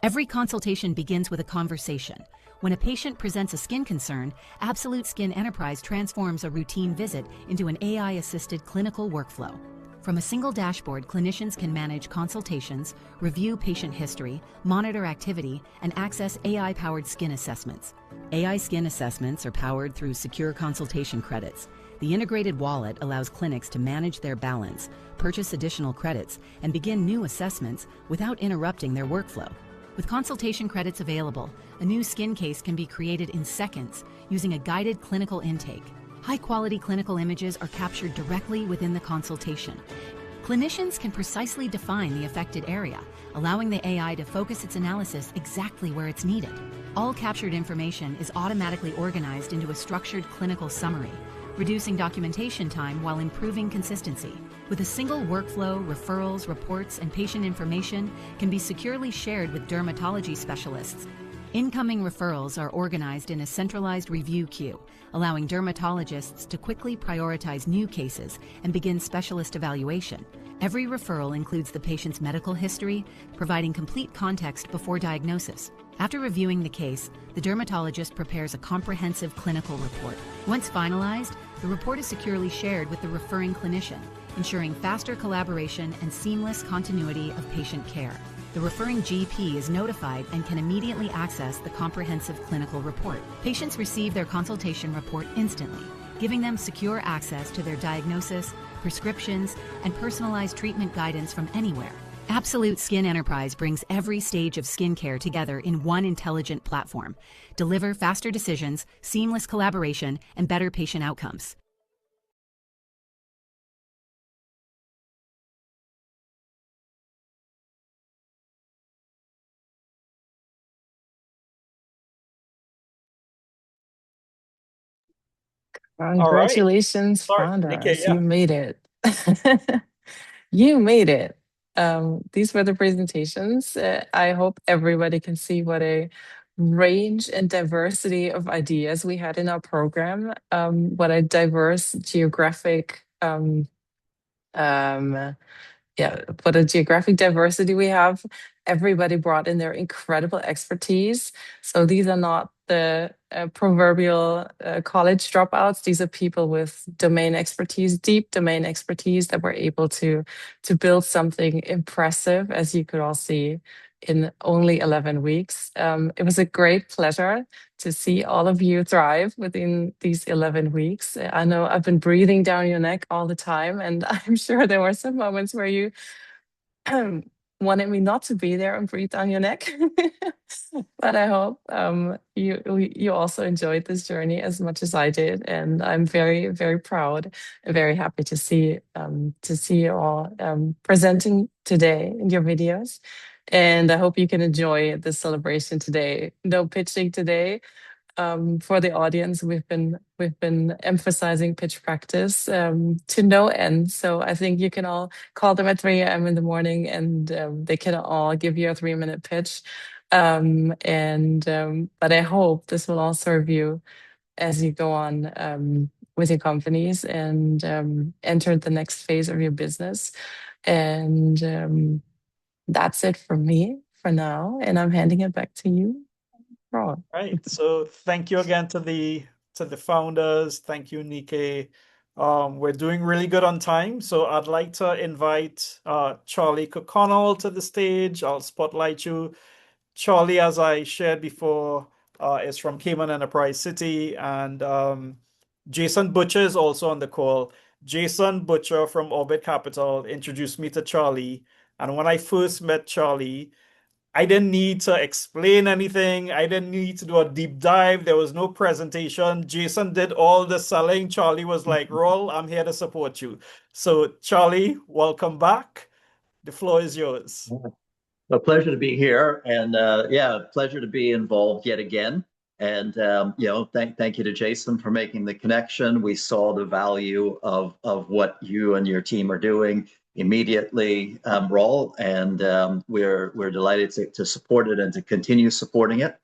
Every consultation begins with a conversation. When a patient presents a skin concern, Absolute Skin Enterprise transforms a routine visit into an AI-assisted clinical workflow. From a single dashboard, clinicians can manage consultations, review patient history, monitor activity, and access AI-powered skin assessments. AI skin assessments are powered through secure consultation credits. The integrated wallet allows clinics to manage their balance, purchase additional credits, and begin new assessments without interrupting their workflow. With consultation credits available, a new skin case can be created in seconds using a guided clinical intake. High-quality clinical images are captured directly within the consultation. Clinicians can precisely define the affected area, allowing the AI to focus its analysis exactly where it's needed. All captured information is automatically organized into a structured clinical summary, reducing documentation time while improving consistency. With a single workflow, referrals, reports, and patient information can be securely shared with dermatology specialists. Incoming referrals are organized in a centralized review queue, allowing dermatologists to quickly prioritize new cases and begin specialist evaluation. Every referral includes the patient's medical history, providing complete context before diagnosis. After reviewing the case, the dermatologist prepares a comprehensive clinical report. Once finalized, the report is securely shared with the referring clinician, ensuring faster collaboration and seamless continuity of patient care. The referring GP is notified and can immediately access the comprehensive clinical report. Patients receive their consultation report instantly, giving them secure access to their diagnosis, prescriptions, and personalized treatment guidance from anywhere. Absolute Skin Enterprise brings every stage of skincare together in one intelligent platform. Deliver faster decisions, seamless collaboration, and better patient outcomes. All right. Congratulations, Sorry, Nikki, founders. yeah. You made it. You made it. These were the presentations. I hope everybody can see what a range and diversity of ideas we had in our program, what a diverse geographic what a geographic diversity we have. Everybody brought in their incredible expertise. So these are not the proverbial college dropouts. These are people with domain expertise, deep domain expertise, that were able to build something impressive, as you could all see, in only 11 weeks. It was a great pleasure to see all of you thrive within these 11 weeks. I know I've been breathing down your neck all the time, and I'm sure there were some moments where you wanted me not to be there and breathe down your neck. But I hope you also enjoyed this journey as much as I did, and I'm very, very proud and very happy to see you all presenting today in your videos. And I hope you can enjoy the celebration today. No pitching today. For the audience, we've been emphasizing pitch practice to no end. So I think you can all call them at 3 a.m. in the morning, and they can all give you a 3-minute pitch. But I hope this will all serve you as you go on with your companies and enter the next phase of your business. And that's it for me for now. And I'm handing it back to you, Rawle. Right. So thank you again to the founders. Thank you, Nikkei. We're doing really good on time. So I'd like to invite Charlie Kirkconnell to the stage. I'll spotlight you. Charlie, as I shared before, is from Cayman Enterprise City, and Jason Butcher is also on the call. Jason Butcher from Orbit Capital introduced me to Charlie. And when I first met Charlie, I didn't need to explain anything. I didn't need to do a deep dive. There was no presentation. Jason did all the selling. Charlie was like, Rawle, I'm here to support you. So Charlie, welcome back. The floor is yours. A pleasure to be here, and pleasure to be involved yet again. And thank you to Jason for making the connection. We saw the value of what you and your team are doing immediately, Rawle, and we're delighted to support it and to continue supporting it.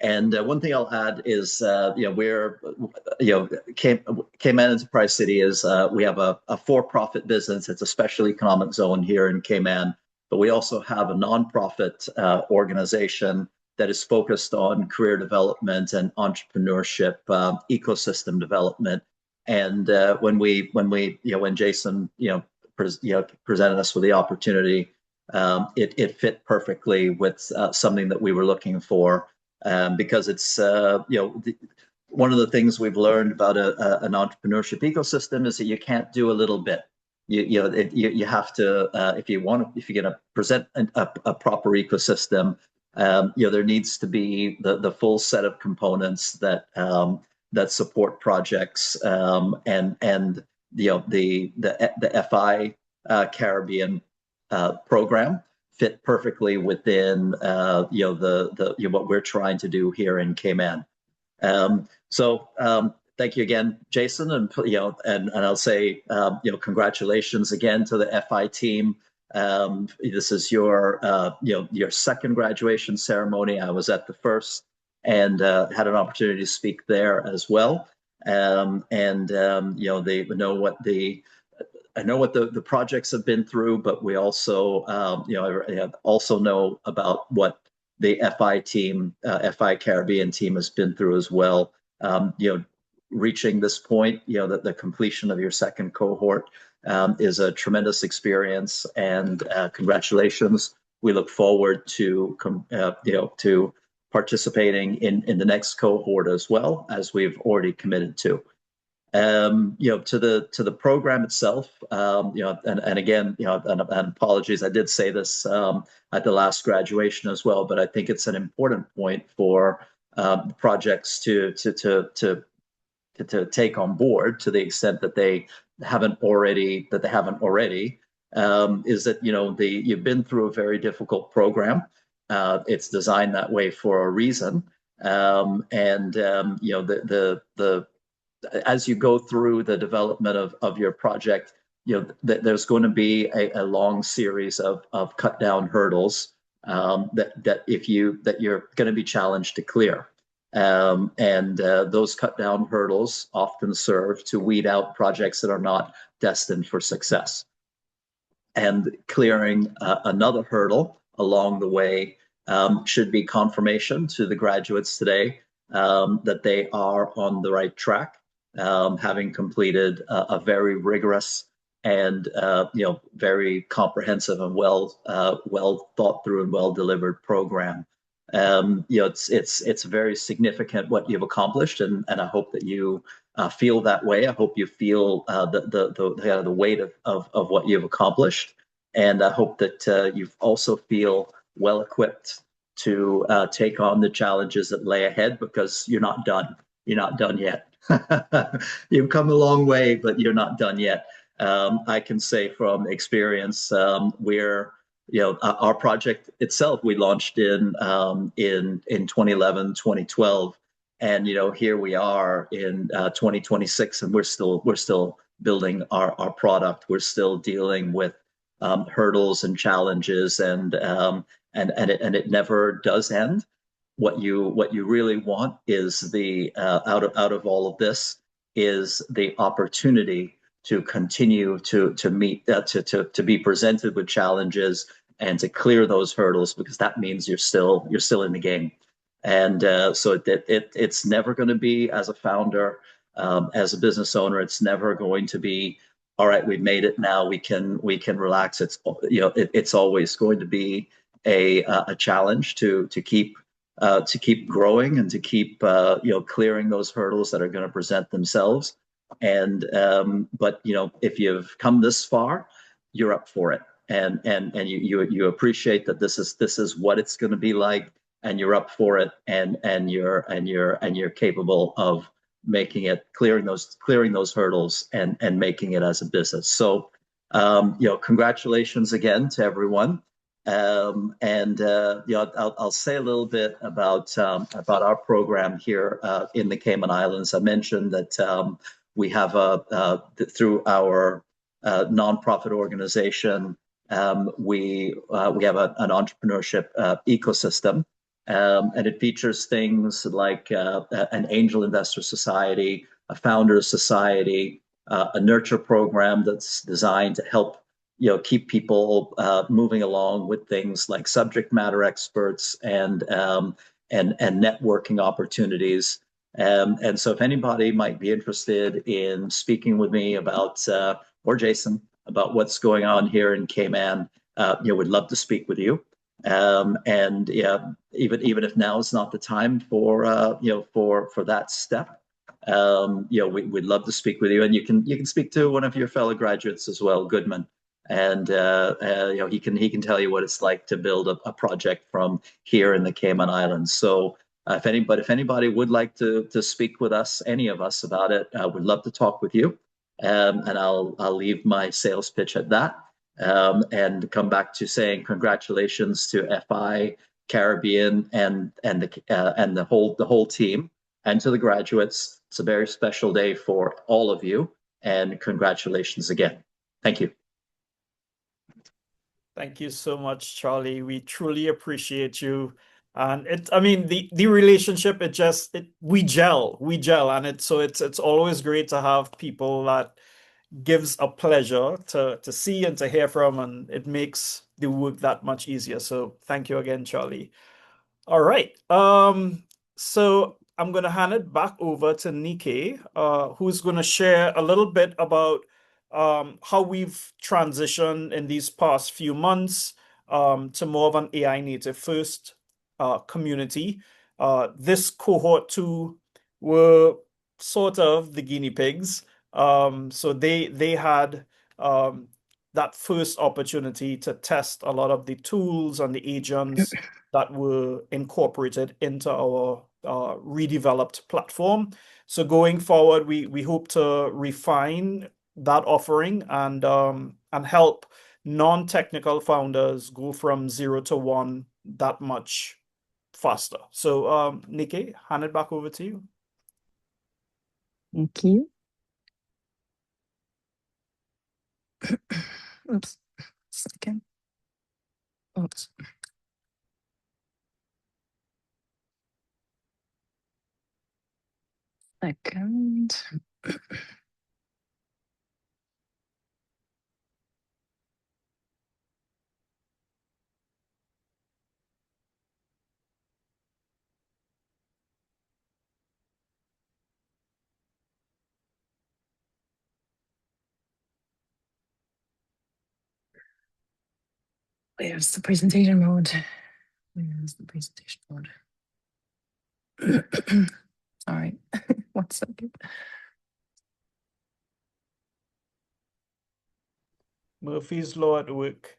And one thing I'll add is, we're, Cayman Enterprise City is, we have a for-profit business. It's a special economic zone here in Cayman, but we also have a nonprofit organization that is focused on career development and entrepreneurship, ecosystem development. And when Jason, presented us with the opportunity, it fit perfectly with something that we were looking for. Because it's one of the things we've learned about an entrepreneurship ecosystem is that you can't do a little bit. You have to if you're going to present a proper ecosystem, there needs to be the full set of components that support projects, and the FI Caribbean program fit perfectly within what we're trying to do here in Cayman. Thank you again, Jason, and I'll say congratulations again to the FI team. This is your second graduation ceremony. I was at the first and had an opportunity to speak there as well. I know what the projects have been through, but we also, also know about what the FI team, FI Caribbean team has been through as well. Reaching this point, the completion of your second cohort is a tremendous experience, and congratulations. We look forward to participating in the next cohort as well, as we've already committed to. To the program itself, and again, and apologies, I did say this at the last graduation as well, but I think it's an important point for projects to take on board, to the extent that they haven't already, is that you've been through a very difficult program. It's designed that way for a reason, as you go through the development of your project, there's going to be a long series of cut down hurdles that you're going to be challenged to clear. Those cut down hurdles often serve to weed out projects that are not destined for success. And clearing another hurdle along the way should be confirmation to the graduates today that they are on the right track, having completed a very rigorous and very comprehensive and well thought through and well delivered program. It's very significant what you've accomplished, and I hope that you feel that way. I hope you feel the weight of what you've accomplished, and I hope that you also feel well equipped to take on the challenges that lay ahead, because you're not done. You're not done yet. You've come a long way, but you're not done yet. I can say from experience, our project itself, we launched in 2011, 2012, and here we are in 2026, and we're still building our product. We're still dealing with hurdles and challenges, and it never does end. What you really want is the out of all of this is the opportunity to continue to meet to be presented with challenges and to clear those hurdles, because that means you're still in the game. And so it's never going to be, as a founder, as a business owner, it's never going to be, all right, we've made it, now we can relax. It's it's always going to be a challenge to keep growing and to keep clearing those hurdles that are going to present themselves. And but if you've come this far, you're up for it, and you appreciate that this is what it's going to be like, and you're up for it, and you're capable of making it, clearing those hurdles and making it as a business. So congratulations again to everyone. I'll say a little bit about our program here in the Cayman Islands. I mentioned that we have through our nonprofit organization, we have an entrepreneurship ecosystem And it features things like an angel investor society, a founders society, a nurture program that's designed to help keep people moving along with things like subject matter experts and networking opportunities. And so if anybody might be interested in speaking with me about, or Jason, about what's going on here in Cayman, we'd love to speak with you. And yeah, even if now is not the time for for that step, we'd love to speak with you, and you can speak to one of your fellow graduates as well, Goodman, and he can tell you what it's like to build a project from here in the Cayman Islands. So if anybody would like to speak with us, any of us about it, we'd love to talk with you. And I'll leave my sales pitch at that. And come back to saying congratulations to FI, Caribbean, and the whole team, and to the graduates. It's a very special day for all of you, and congratulations again. Thank you. Thank you so much, Charlie. We truly appreciate you. And I mean, the relationship, we gel, and it's always great to have people that gives a pleasure to see and to hear from, and it makes the work that much easier. So thank you again, Charlie. All right. So I'm going to hand it back over to Nikkei, who's going to share a little bit about how we've transitioned in these past few months to more of an AI native first community. This cohort 2 were sort of the guinea pigs. So they had that first opportunity to test a lot of the tools and the agents that were incorporated into our redeveloped platform. So going forward, we hope to refine that offering and help non-technical founders go from 0 to 1 that much faster. So Nikkei, hand it back over to you. Thank you. Oops. Second. Oops. Second. Where's the presentation mode? Where's the presentation mode? Sorry, 1 second. Murphy's Law at work.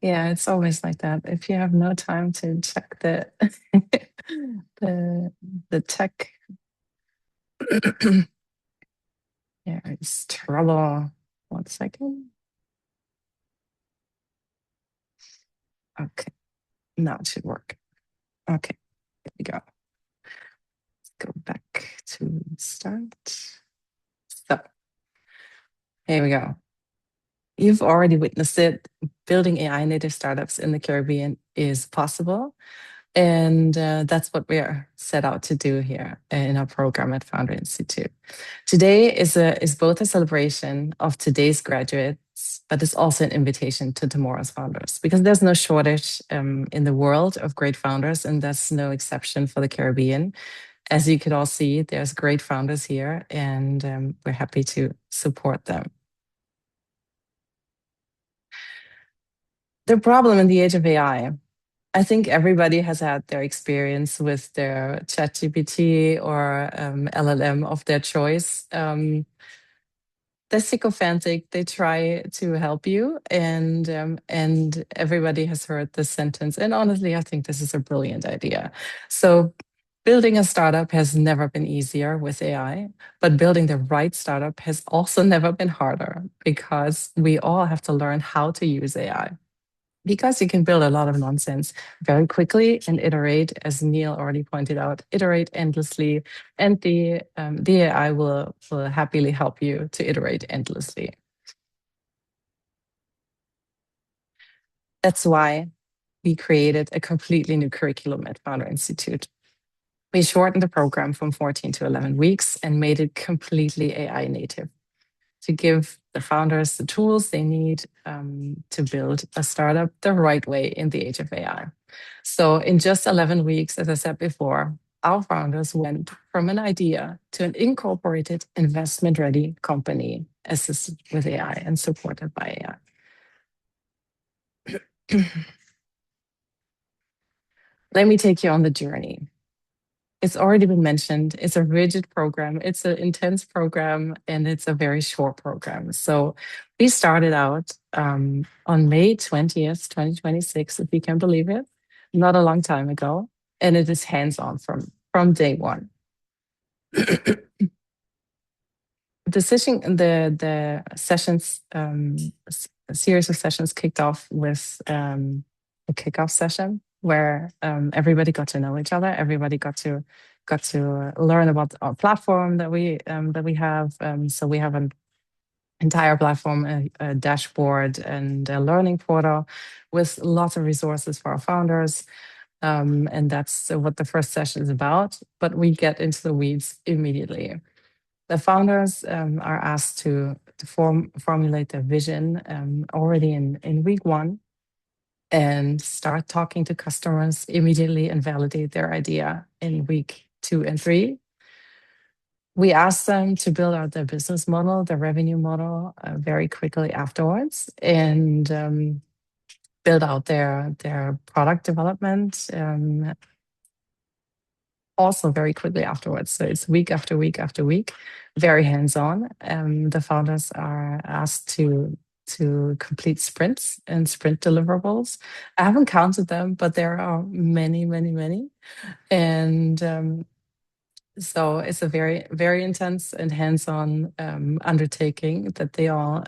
Yeah, it's always like that. If you have no time to check the the tech, yeah, it's trouble. 1 second. Okay, now it should work. Okay, here we go. Let's go back to start. So here we go. You've already witnessed it. Building AI native startups in the Caribbean is possible. And that's what we are set out to do here in our program at Founder Institute. Today is both a celebration of today's graduates, but it's also an invitation to tomorrow's founders, because there's no shortage in the world of great founders, and that's no exception for the Caribbean. As you could all see, there's great founders here, and we're happy to support them. The problem in the age of AI, I think everybody has had their experience with their ChatGPT or LLM of their choice. They're sycophantic. They try to help you, and everybody has heard this sentence. And honestly, I think this is a brilliant idea. So building a startup has never been easier with AI, but building the right startup has also never been harder, because we all have to learn how to use AI. Because you can build a lot of nonsense very quickly and iterate, as Neil already pointed out, iterate endlessly, and the AI will happily help you to iterate endlessly. That's why we created a completely new curriculum at Founder Institute. We shortened the program from 14 to 11 weeks and made it completely AI native to give the founders the tools they need to build a startup the right way in the age of AI. So in just 11 weeks, as I said before, our founders went from an idea to an incorporated investment-ready company assisted with AI and supported by AI. Let me take you on the journey. It's already been mentioned. It's a rigid program. It's an intense program, and it's a very short program. So we started out on May 20th, 2026, if you can believe it, not a long time ago. And it is hands-on from day one. The sessions, a series of sessions kicked off with a kickoff session where everybody got to know each other. Everybody got to learn about our platform that we have. So we have an entire platform, a dashboard, and a learning portal with lots of resources for our founders. And that's what the first session is about. But we get into the weeds immediately. The founders are asked to formulate their vision already in week one and start talking to customers immediately and validate their idea in week 2 and 3. We ask them to build out their business model, their revenue model very quickly afterwards, and build out their product development also very quickly afterwards. So it's week after week after week, very hands-on. The founders are asked to complete sprints and sprint deliverables. I haven't counted them, but there are many, many, many. And so it's a very, very intense and hands-on undertaking that they all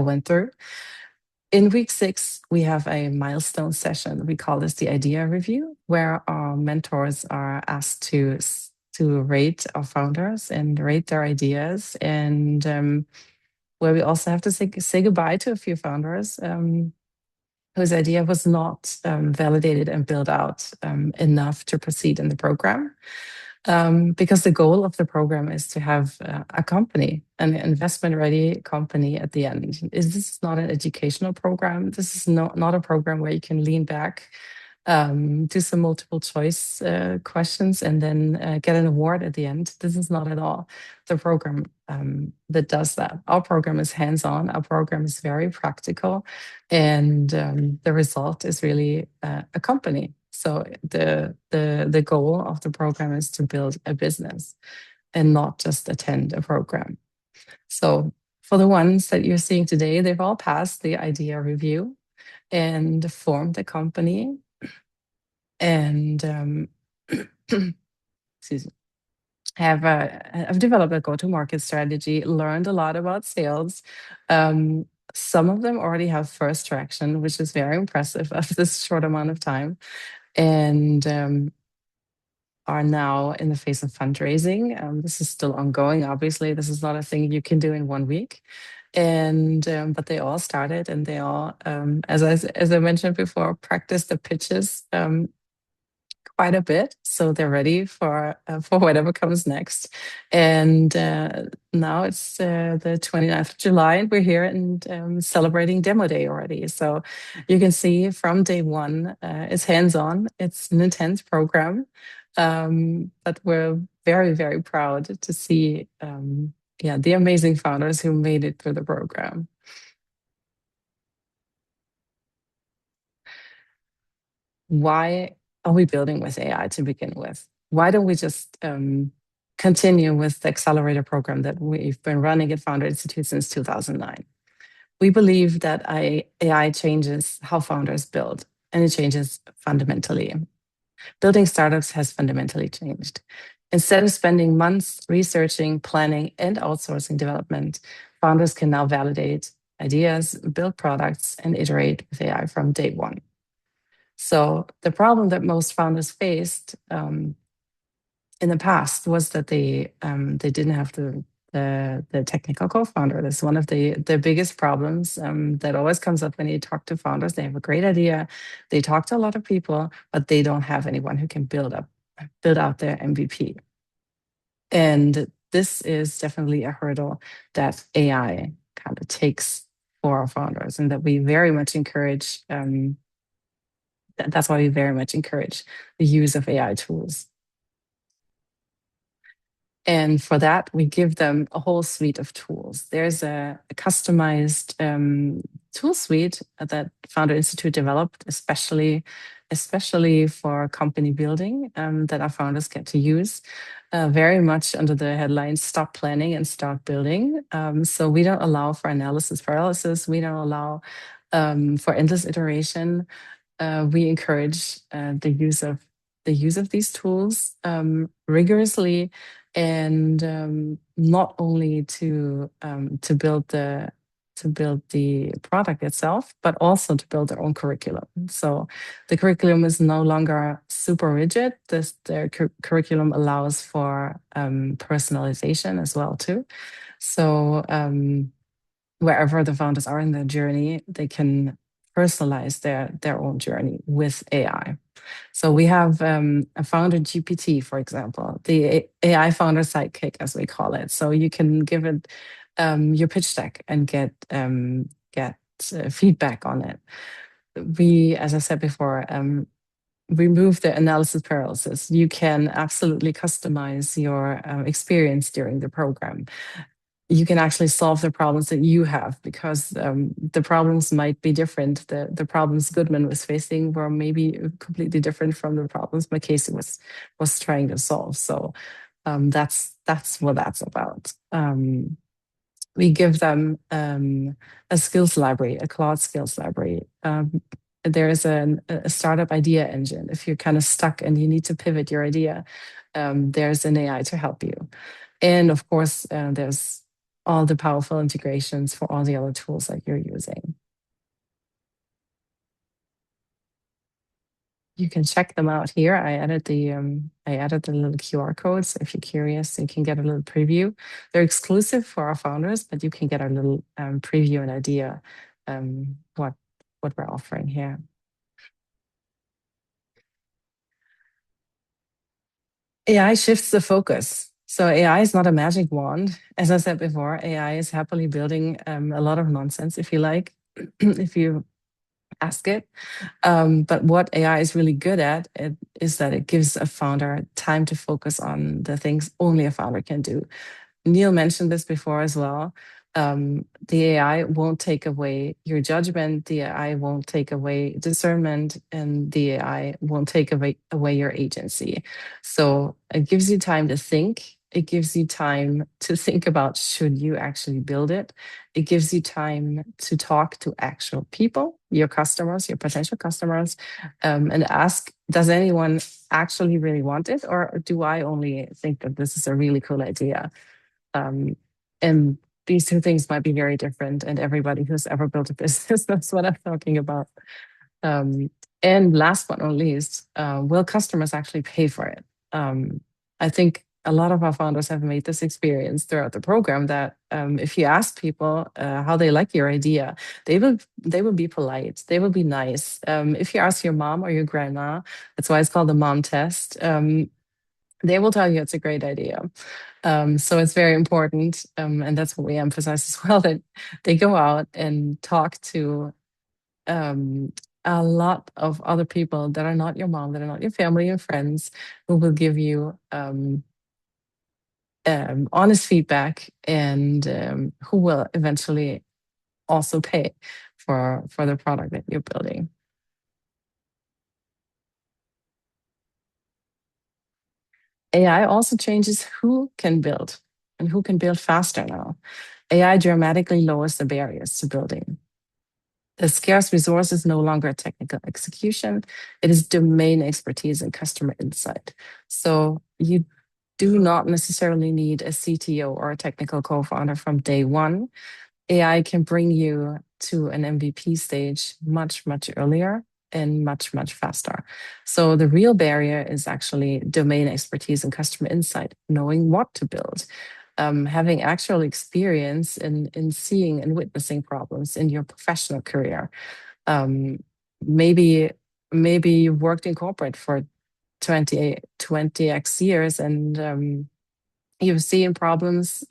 went through. In week 6, we have a milestone session. We call this the idea review, where our mentors are asked to rate our founders and rate their ideas, and where we also have to say goodbye to a few founders whose idea was not validated and built out enough to proceed in the program. Because the goal of the program is to have a company, an investment-ready company at the end. This is not an educational program. This is not a program where you can lean back, do some multiple choice questions, and then get an award at the end. This is not at all the program that does that. Our program is hands-on. Our program is very practical, and the result is really a company. So the goal of the program is to build a business and not just attend a program. So for the ones that you're seeing today, they've all passed the idea review and formed a company and excuse me, have developed a go-to-market strategy, learned a lot about sales. Some of them already have first traction, which is very impressive after this short amount of time, and are now in the phase of fundraising. This is still ongoing. Obviously, this is not a thing you can do in 1 week. And but they all started, and they all, as I mentioned before, practiced the pitches quite a bit, so they're ready for whatever comes next. And now it's the 29th of July, and we're here and celebrating demo day already. So you can see from day one, it's hands-on. It's an intense program, but we're very, very proud to see the amazing founders who made it through the program. Why are we building with AI to begin with? Why don't we just continue with the accelerator program that we've been running at Founder Institute since 2009? We believe that AI changes how founders build, and it changes fundamentally. Building startups has fundamentally changed. Instead of spending months researching, planning, and outsourcing development, founders can now validate ideas, build products, and iterate with AI from day one. So the problem that most founders faced in the past was that they didn't have the the technical co-founder. That's one of the biggest problems that always comes up when you talk to founders. They have a great idea, they talk to a lot of people, but they don't have anyone who can build out their MVP. And this is definitely a hurdle that AI kind of takes for our founders, and that we very much encourage. That's why we very much encourage the use of AI tools. And for that, we give them a whole suite of tools. There's a customized tool suite that Founder Institute developed, especially for company building, that our founders get to use, very much under the headline, stop planning and start building. So we don't allow for analysis paralysis. We don't allow for endless iteration. We encourage the use of these tools rigorously, and not only to build the product itself, but also to build their own curriculum. So the curriculum is no longer super rigid. The curriculum allows for personalization as well too. So wherever the founders are in their journey, they can personalize their own journey with AI. So we have a founder GPT, for example, the AI founder sidekick, as we call it. So you can give it your pitch deck and get feedback on it. We, as I said before, remove the analysis paralysis. You can absolutely customize your experience during the program. You can actually solve the problems that you have, because the problems might be different. The problems Goodman was facing were maybe completely different from the problems McCasey was trying to solve. So that's what that's about. We give them a skills library, a Claude skills library. There is a startup idea engine. If you're kind of stuck and you need to pivot your idea, there's an AI to help you. And of course, there's all the powerful integrations for all the other tools that you're using. You can check them out here. I added the little QR code, so if you're curious, you can get a little preview. They're exclusive for our founders, but you can get a little preview and idea what we're offering here. AI shifts the focus. So AI is not a magic wand. As I said before, AI is happily building a lot of nonsense, if you like, if you ask it. But what AI is really good at is that it gives a founder time to focus on the things only a founder can do. Neil mentioned this before as well. The AI won't take away your judgment, the AI won't take away discernment, and the AI won't take away your agency. So it gives you time to think. It gives you time to think about, should you actually build it? It gives you time to talk to actual people, your customers, your potential customers, and ask, does anyone actually really want it? Or do I only think that this is a really cool idea? And these two things might be very different, and everybody who's ever built a business knows what I'm talking about. And last but not least, will customers actually pay for it? I think a lot of our founders have made this experience throughout the program that if you ask people how they like your idea, they will be polite, they will be nice. If you ask your mom or your grandma, that's why it's called the mom test, they will tell you it's a great idea. So it's very important, and that's what we emphasize as well, that they go out and talk to a lot of other people that are not your mom, that are not your family and friends, who will give you honest feedback, and who will eventually also pay for the product that you're building. AI also changes who can build and who can build faster now. AI dramatically lowers the barriers to building. The scarce resource is no longer technical execution. It is domain expertise and customer insight. So you do not necessarily need a CTO or a technical co-founder from day one. AI can bring you to an MVP stage much, much earlier and much, much faster. So the real barrier is actually domain expertise and customer insight, knowing what to build. having actual experience in seeing and witnessing problems in your professional career. Maybe you worked in corporate for 20x years, and you've seen problems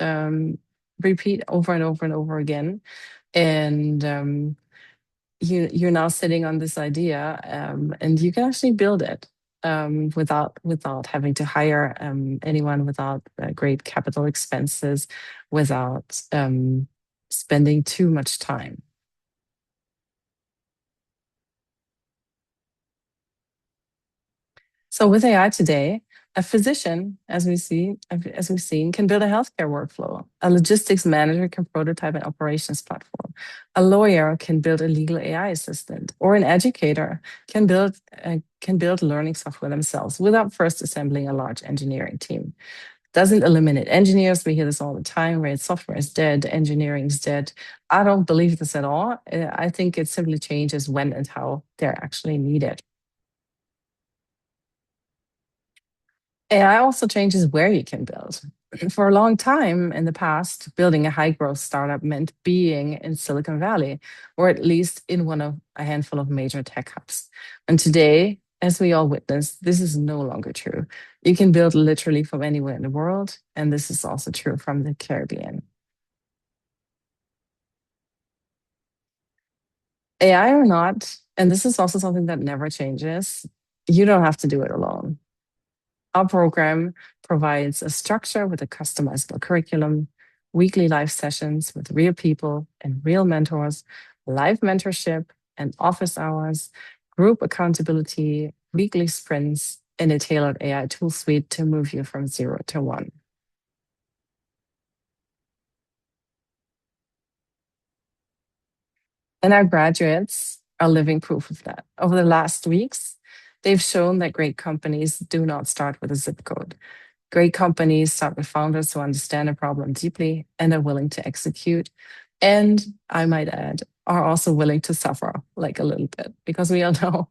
repeat over and over and over again, and you're now sitting on this idea, and you can actually build it without having to hire anyone, without great capital expenses, without spending too much time. So with AI today, a physician, as we've seen, can build a healthcare workflow. A logistics manager can prototype an operations platform. A lawyer can build a legal AI assistant, or an educator can build learning software themselves without first assembling a large engineering team. Doesn't eliminate engineers. We hear this all the time, right? Software is dead, engineering is dead. I don't believe this at all. I think it simply changes when and how they're actually needed. AI also changes where you can build. For a long time in the past, building a high growth startup meant being in Silicon Valley, or at least in one of a handful of major tech hubs. And today, as we all witness, this is no longer true. You can build literally from anywhere in the world, and this is also true from the Caribbean. AI or not, and this is also something that never changes, you don't have to do it alone. Our program provides a structure with a customizable curriculum, weekly live sessions with real people and real mentors, live mentorship and office hours, group accountability, weekly sprints, and a tailored AI tool suite to move you from 0 to 1. And our graduates are living proof of that. Over the last weeks, they've shown that great companies do not start with a zip code. Great companies start with founders who understand a problem deeply and are willing to execute. And I might add, are also willing to suffer like a little bit, because we all know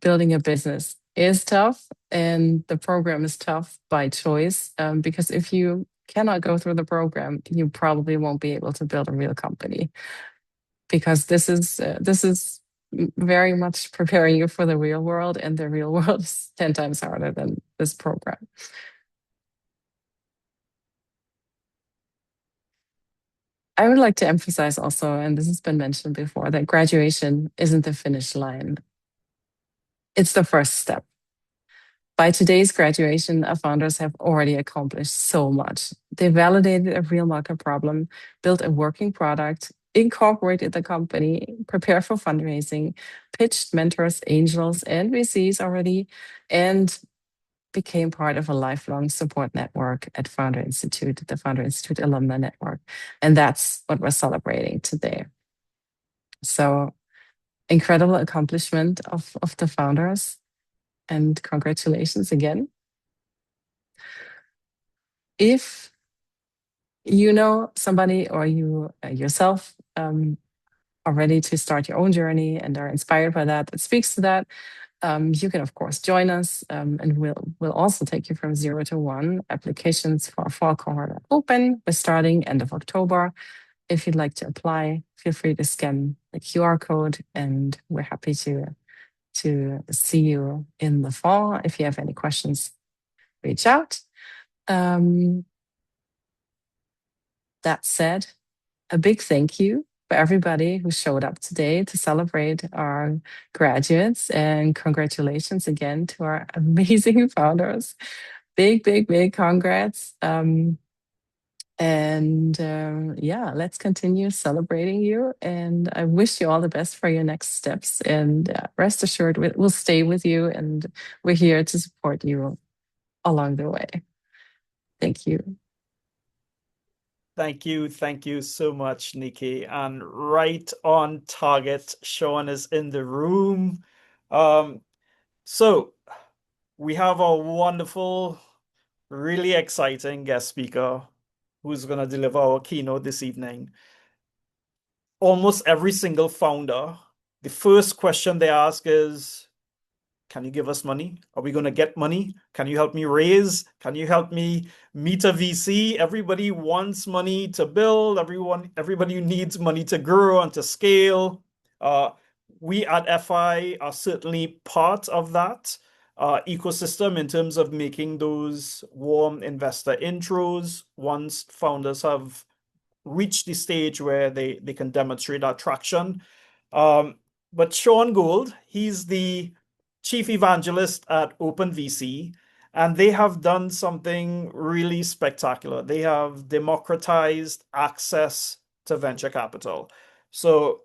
building a business is tough, and the program is tough by choice. Because if you cannot go through the program, you probably won't be able to build a real company, because this is very much preparing you for the real world, and the real world is 10 times harder than this program. I would like to emphasize also, and this has been mentioned before, that graduation isn't the finish line. It's the first step. By today's graduation, our founders have already accomplished so much. They validated a real market problem, built a working product, incorporated the company, prepared for fundraising, pitched mentors, angels, and VCs already, and became part of a lifelong support network at Founder Institute, the Founder Institute Alumni Network. And that's what we're celebrating today. So incredible accomplishment of the founders, and congratulations again. If you know somebody, or you yourself are ready to start your own journey and are inspired by that, it speaks to that, you can of course join us, and we'll also take you from 0 to 1. Applications for our fall cohort are open. We're starting end of October. If you'd like to apply, feel free to scan the QR code, and we're happy to see you in the fall. If you have any questions, reach out. That said, a big thank you for everybody who showed up today to celebrate our graduates, and congratulations again to our amazing founders. Big congrats. Yeah, let's continue celebrating you, and I wish you all the best for your next steps, and rest assured we'll stay with you, and we're here to support you along the way. Thank you. Thank you so much, Nikki. And right on target, Shaun is in the room. So we have a wonderful, really exciting guest speaker who's going to deliver our keynote this evening. Almost every single founder, the first question they ask is, Can you give us money? Are we going to get money? Can you help me raise? Can you help me meet a VC? Everybody wants money to build. Everybody needs money to grow and to scale. We at FI are certainly part of that ecosystem in terms of making those warm investor intros once founders have reached the stage where they can demonstrate that traction. But Shaun Gold, he's the chief evangelist at OpenVC, and they have done something really spectacular. They have democratized access to venture capital. So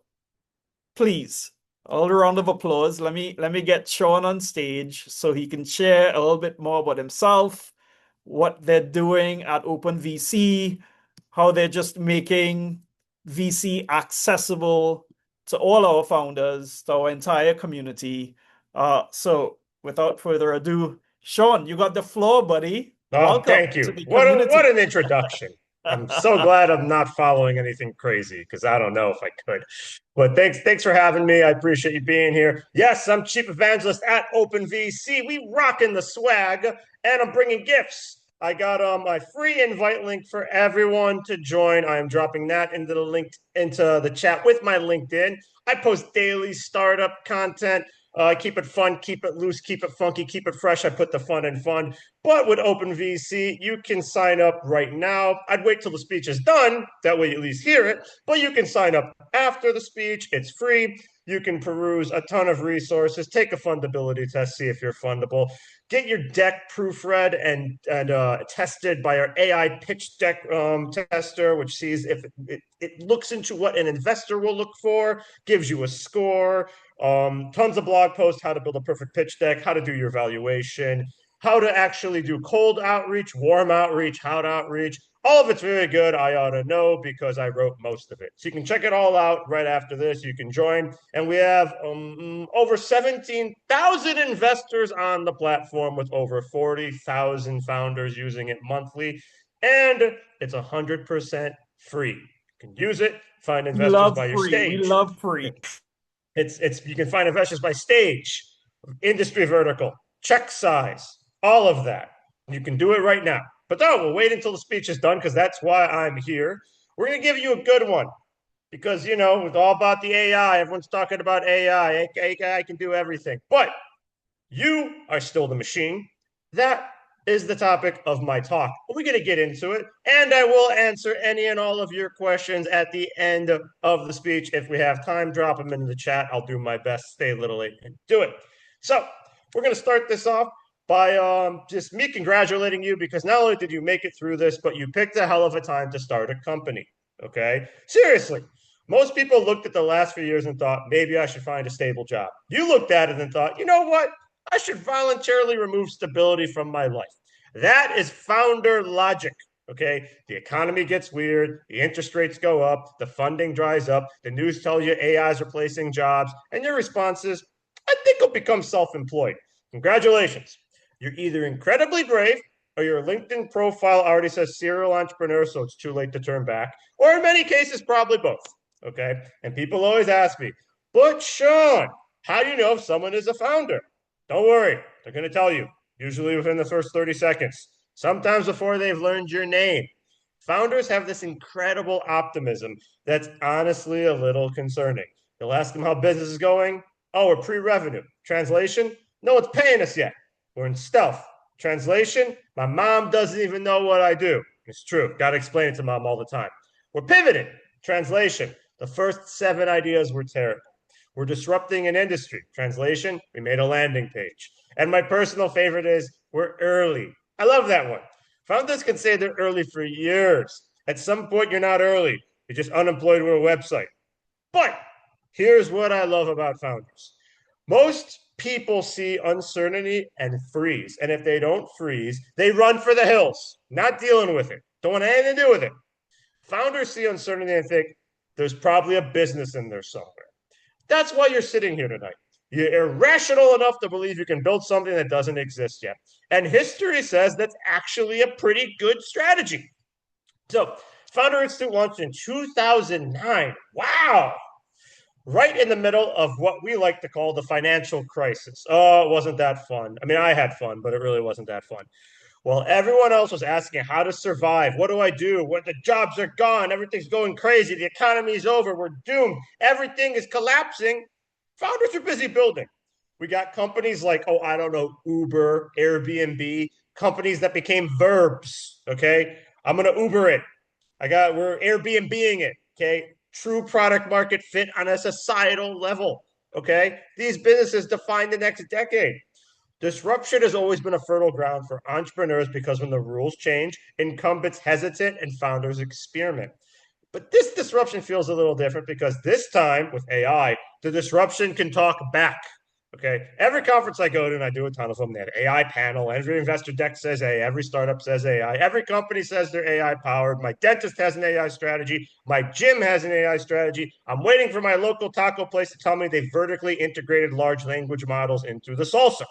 please, all a round of applause. Let me get Shaun on stage so he can share a little bit more about himself, what they're doing at OpenVC, how they're just making VC accessible to all our founders, to our entire community. So without further ado, Shaun, you got the floor, buddy. Oh, Welcome thank you. to the What community. an introduction. I'm so glad I'm not following anything crazy because I don't know if I could. But thanks for having me. I appreciate you being here. Yes, I'm Chief Evangelist at OpenVC. We rocking the swag, and I'm bringing gifts. I got my free invite link for everyone to join. I am dropping that into the chat with my LinkedIn. I post daily startup content. Keep it fun, keep it loose, keep it funky, keep it fresh. I put the fun in fun. But with OpenVC, you can sign up right now. I'd wait till the speech is done. That way you at least hear it. But you can sign up after the speech. It's free. You can peruse a ton of resources. Take a fundability test, see if you're fundable. Get your deck proofread and tested by our AI pitch deck tester, which sees if it looks into what an investor will look for, gives you a score. Tons of blog posts, how to build a perfect pitch deck, how to do your valuation, how to actually do cold outreach, warm outreach, hot outreach. All of it's very good. I ought to know because I wrote most of it. So you can check it all out right after this. You can join. And we have over 17,000 investors on the platform with over 40,000 founders using it monthly. And it's 100% free. You can use it, find investors by your stage. We love free. It's you can find investors by stage, industry vertical, check size, all of that. You can do it right now. But no, we'll wait until the speech is done because that's why I'm here. We're going to give you a good one because, you know, it's all about the AI. Everyone's talking about AI. AI can do everything. But you are still the machine. That is the topic of my talk. We're going to get into it, and I will answer any and all of your questions at the end of the speech. If we have time, drop them into the chat. I'll do my best, stay a little late, and do it. So we're going to start this off by just me congratulating you because not only did you make it through this, but you picked a hell of a time to start a company, okay? Seriously. Most people looked at the last few years and thought, maybe I should find a stable job. You looked at it and thought, you know what? I should voluntarily remove stability from my life. That is founder logic, okay? The economy gets weird, the interest rates go up, the funding dries up, the news tells you AI is replacing jobs, and your response is, I think I'll become self-employed. Congratulations. You're either incredibly brave or your LinkedIn profile already says serial entrepreneur, so it's too late to turn back, or in many cases, probably both, okay? And people always ask me, but Shaun, how do you know if someone is a founder? Don't worry, they're going to tell you, usually within the first 30 seconds, sometimes before they've learned your name. Founders have this incredible optimism that's honestly a little concerning. You'll ask them how business is going. Oh, we're pre-revenue. Translation? No one's paying us yet. We're in stealth. Translation? My mom doesn't even know what I do. It's true. Got to explain it to mom all the time. We're pivoting. Translation? The first 7 ideas were terrible. We're disrupting an industry. Translation, we made a landing page. And my personal favorite is we're early. I love that one. Founders can say they're early for years. At some point, you're not early. You're just unemployed with a website. But here's what I love about founders. Most people see uncertainty and freeze. And if they don't freeze, they run for the hills, not dealing with it. Don't want anything to do with it. Founders see uncertainty and think there's probably a business in there somewhere. That's why you're sitting here tonight. You're irrational enough to believe you can build something that doesn't exist yet. And history says that's actually a pretty good strategy. So, Founder Institute launched in 2009. Wow. right in the middle of what we like to call the financial crisis. Oh, it wasn't that fun. I mean, I had fun, but it really wasn't that fun. Well, everyone else was asking how to survive. What do I do? What the jobs are gone. Everything's going crazy. The economy is over. We're doomed. Everything is collapsing. Founders are busy building. We got companies like, oh, I don't know, Uber, Airbnb, companies that became verbs. Okay. I'm going to Uber it. We're Airbnb-ing it. Okay. True product market fit on a societal level. Okay. These businesses define the next decade. Disruption has always been a fertile ground for entrepreneurs because when the rules change, incumbents hesitate and founders experiment. But this disruption feels a little different because this time with AI, the disruption can talk back. Okay. Every conference I go to, and I do a ton of them, they have AI panel. Every investor deck says AI. Every startup says AI. Every company says they're AI powered. My dentist has an AI strategy. My gym has an AI strategy. I'm waiting for my local taco place to tell me they vertically integrated large language models into the salsa.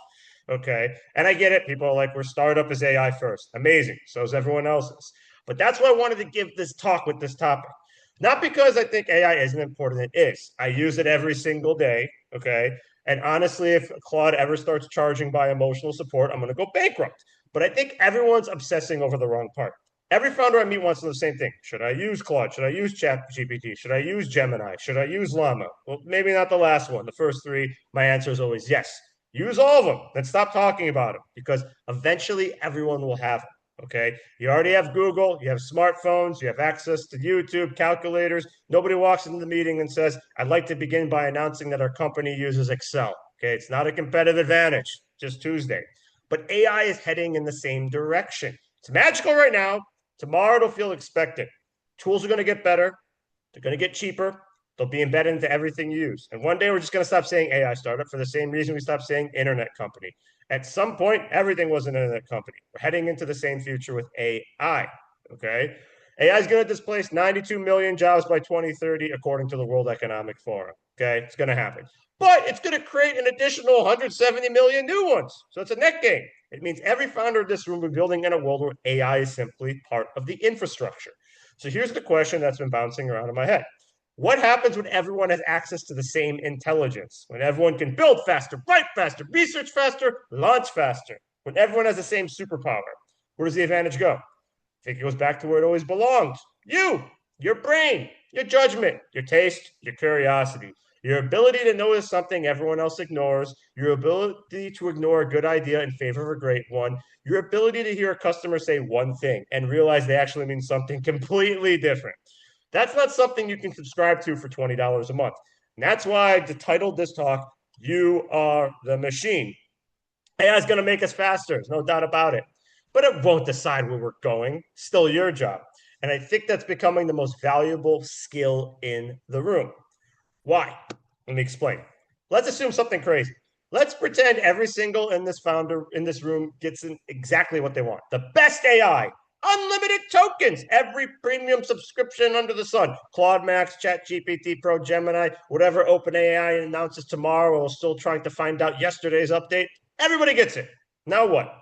Okay. And I get it. People are like, we're startup is AI first. Amazing. So is everyone else's. But that's why I wanted to give this talk with this topic. Not because I think AI isn't important. It is. I use it every single day. Okay. And honestly, if Claude ever starts charging by emotional support, I'm going to go bankrupt. But I think everyone's obsessing over the wrong part. Every founder I meet wants to know the same thing. Should I use Claude? Should I use ChatGPT? Should I use Gemini? Should I use Llama? Well, maybe not the last one. The first three, my answer is always yes. Use all of them. Then stop talking about them because eventually everyone will have them. Okay. You already have Google, you have smartphones, you have access to YouTube, calculators. Nobody walks into the meeting and says, I'd like to begin by announcing that our company uses Excel. Okay. It's not a competitive advantage, just Tuesday. But AI is heading in the same direction. It's magical right now. Tomorrow it'll feel expected. Tools are going to get better. They're going to get cheaper. They'll be embedded into everything you use. And one day we're just going to stop saying AI startup for the same reason we stopped saying internet company. At some point, everything was an internet company. We're heading into the same future with AI. Okay. AI is going to displace 92 million jobs by 2030, according to the World Economic Forum. Okay. It's going to happen. But it's going to create an additional 170 million new ones. So it's a net gain. It means every founder of this room will be building in a world where AI is simply part of the infrastructure. So here's the question that's been bouncing around in my head. What happens when everyone has access to the same intelligence? When everyone can build faster, write faster, research faster, launch faster? When everyone has the same superpower? Where does the advantage go? I think it goes back to where it always belonged. You, your brain, your judgment, your taste, your curiosity, your ability to notice something everyone else ignores, your ability to ignore a good idea in favor of a great one, your ability to hear a customer say one thing and realize they actually mean something completely different. That's not something you can subscribe to for $20 a month. And that's why I titled this talk, You Are the Machine. AI is going to make us faster. There's no doubt about it. But it won't decide where we're going. Still your job. And I think that's becoming the most valuable skill in the room. Why? Let me explain. Let's assume something crazy. Let's pretend every single founder in this room gets exactly what they want. The best AI. Unlimited tokens, every premium subscription under the sun. Claude Max, ChatGPT Pro, Gemini, whatever OpenAI announces tomorrow, we're still trying to find out yesterday's update. Everybody gets it. Now what?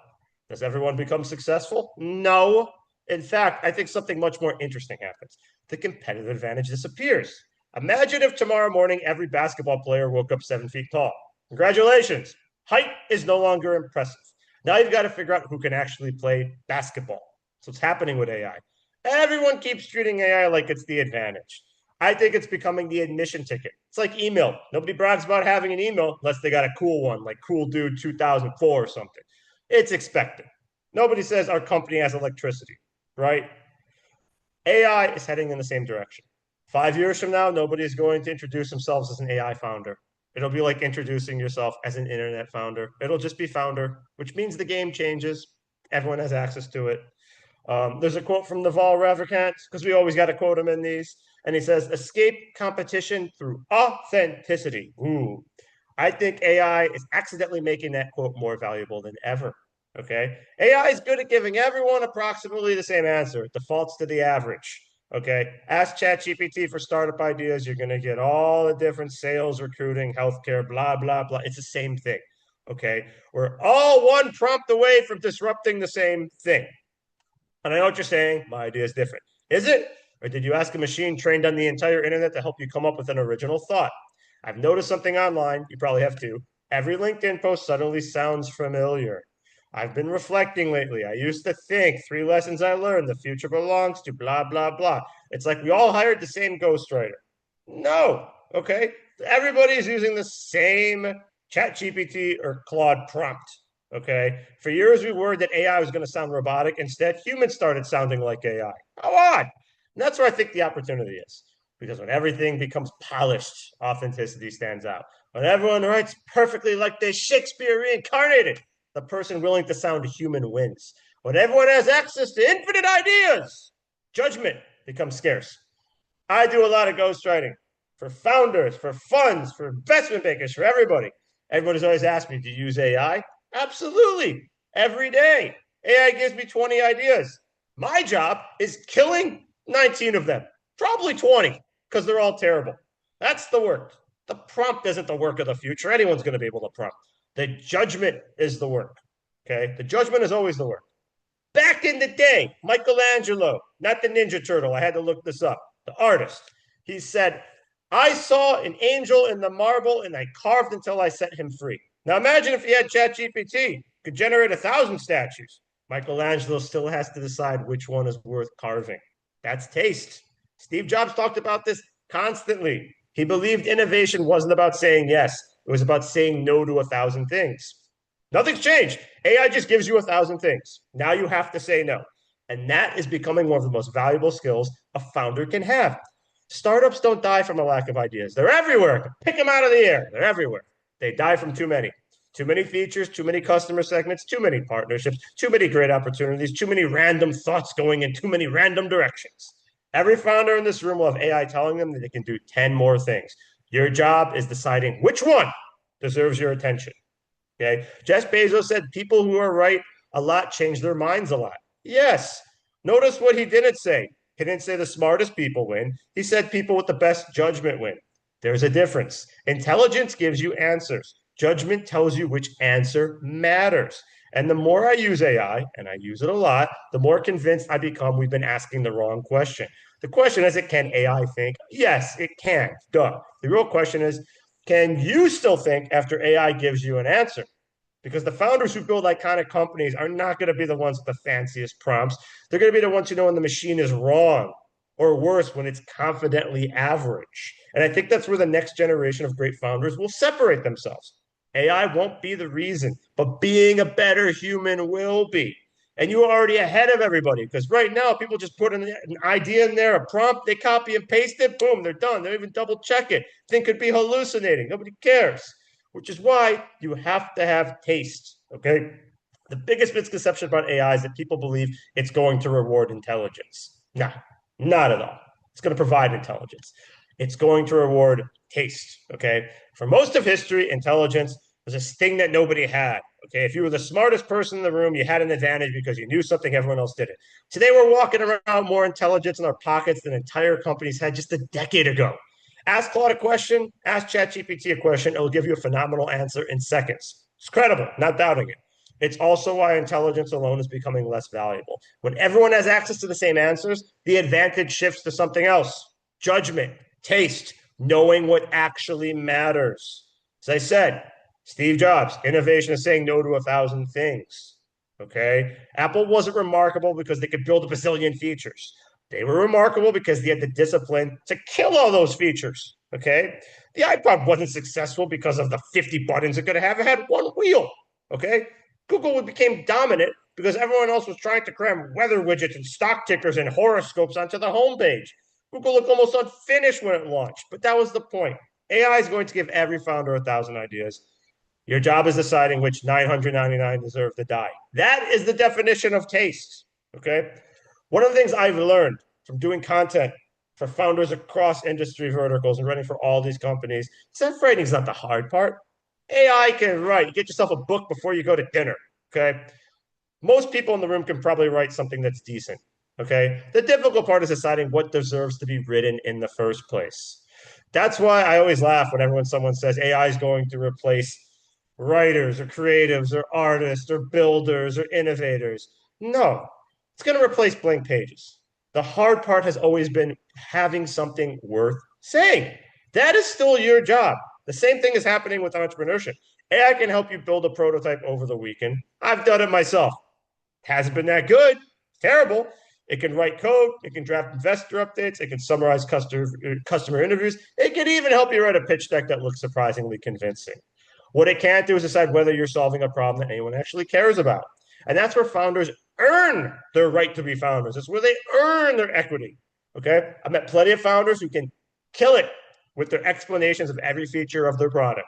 Does everyone become successful? No. In fact, I think something much more interesting happens. The competitive advantage disappears. Imagine if tomorrow morning every basketball player woke up 7 feet tall. Congratulations. Height is no longer impressive. Now you've got to figure out who can actually play basketball. So what's happening with AI? Everyone keeps treating AI like it's the advantage. I think it's becoming the admission ticket. It's like email. Nobody brags about having an email unless they got a cool one, like Cool Dude 2004 or something. It's expected. Nobody says our company has electricity, right? AI is heading in the same direction. 5 years from now, nobody is going to introduce themselves as an AI founder. It'll be like introducing yourself as an internet founder. It'll just be founder, which means the game changes. Everyone has access to it. There's a quote from Naval Ravikant, because we always got to quote him in these. And he says, escape competition through authenticity. Ooh. I think AI is accidentally making that quote more valuable than ever. Okay. AI is good at giving everyone approximately the same answer. It defaults to the average. Okay. Ask ChatGPT for startup ideas. You're going to get all the different sales, recruiting, healthcare, blah, blah, blah. It's the same thing. Okay. We're all one prompt away from disrupting the same thing. And I know what you're saying. My idea is different. Is it? Or did you ask a machine trained on the entire internet to help you come up with an original thought? I've noticed something online, you probably have too. Every LinkedIn post suddenly sounds familiar. I've been reflecting lately. I used to think 3 lessons I learned, the future belongs to blah, blah, blah. It's like we all hired the same ghostwriter. No, okay? Everybody's using the same ChatGPT or Claude prompt, okay? For years, we worried that AI was going to sound robotic. Instead, humans started sounding like AI. How odd. And that's where I think the opportunity is. Because when everything becomes polished, authenticity stands out. When everyone writes perfectly like they're Shakespeare reincarnated, the person willing to sound human wins. When everyone has access to infinite ideas, judgment becomes scarce. I do a lot of ghostwriting for founders, for funds, for investment bankers, for everybody. Everybody's always asked me, do you use AI? Absolutely. Every day. AI gives me 20 ideas. My job is killing 19 of them, probably 20, because they're all terrible. That's the work. The prompt isn't the work of the future. Anyone's going to be able to prompt. The judgment is the work. Okay? The judgment is always the work. Back in the day, Michelangelo, not the Ninja Turtle, I had to look this up, the artist, he said, I saw an angel in the marble and I carved until I set him free. Now imagine if he had ChatGPT, could generate 1,000 statues. Michelangelo still has to decide which one is worth carving. That's taste. Steve Jobs talked about this constantly. He believed innovation wasn't about saying yes. It was about saying no to 1,000 things. Nothing's changed. AI just gives you 1,000 things. Now you have to say no. And that is becoming one of the most valuable skills a founder can have. Startups don't die from a lack of ideas. They're everywhere. Pick them out of the air. They're everywhere. They die from too many. Too many features, too many customer segments, too many partnerships, too many great opportunities, too many random thoughts going in too many random directions. Every founder in this room will have AI telling them that they can do 10 more things. Your job is deciding which one deserves your attention. Okay. Jeff Bezos said people who are right a lot change their minds a lot. Yes. Notice what he didn't say. He didn't say the smartest people win. He said people with the best judgment win. There's a difference. Intelligence gives you answers. Judgment tells you which answer matters. And the more I use AI, and I use it a lot, the more convinced I become we've been asking the wrong question. The question isn't, can AI think? Yes, it can. Duh. The real question is, can you still think after AI gives you an answer? Because the founders who build iconic companies are not going to be the ones with the fanciest prompts. They're going to be the ones who know when the machine is wrong, or worse, when it's confidently average. And I think that's where the next generation of great founders will separate themselves. AI won't be the reason, but being a better human will be. And you are already ahead of everybody, because right now people just put an idea in there, a prompt, they copy and paste it, boom, they're done. They don't even double check it. Think could be hallucinating. Nobody cares, which is why you have to have taste, okay? The biggest misconception about AI is that people believe it's going to reward intelligence. No, not at all. It's going to provide intelligence. It's going to reward taste, okay? For most of history, intelligence was a thing that nobody had. Okay, if you were the smartest person in the room, you had an advantage because you knew something everyone else didn't. Today, we're walking around more intelligence in our pockets than entire companies had just a decade ago. Ask Claude a question, ask ChatGPT a question, it'll give you a phenomenal answer in seconds. It's credible, not doubting it. It's also why intelligence alone is becoming less valuable. When everyone has access to the same answers, the advantage shifts to something else. Judgment, taste, knowing what actually matters. As I said, Steve Jobs, innovation is saying no to 1,000 things, okay? Apple wasn't remarkable because they could build a bazillion features. They were remarkable because they had the discipline to kill all those features, okay? The iPod wasn't successful because of the 50 buttons it could have. It had one wheel, okay? Google became dominant because everyone else was trying to cram weather widgets and stock tickers and horoscopes onto the homepage. Google looked almost unfinished when it launched, but that was the point. AI is going to give every founder 1,000 ideas. Your job is deciding which 999 deserve to die. That is the definition of taste, okay? One of the things I've learned from doing content for founders across industry verticals and running for all these companies is that writing is not the hard part. AI can write. Get yourself a book before you go to dinner, okay? Most people in the room can probably write something that's decent, okay? The difficult part is deciding what deserves to be written in the first place. That's why I always laugh whenever someone says AI is going to replace writers or creatives or artists or builders or innovators. No, it's going to replace blank pages. The hard part has always been having something worth saying. That is still your job. The same thing is happening with entrepreneurship. AI can help you build a prototype over the weekend. I've done it myself. Hasn't been that good. It's terrible. It can write code. It can draft investor updates. It can summarize customer interviews. It can even help you write a pitch deck that looks surprisingly convincing. What it can't do is decide whether you're solving a problem that anyone actually cares about. And that's where founders earn their right to be founders. It's where they earn their equity. Okay. I've met plenty of founders who can kill it with their explanations of every feature of their product.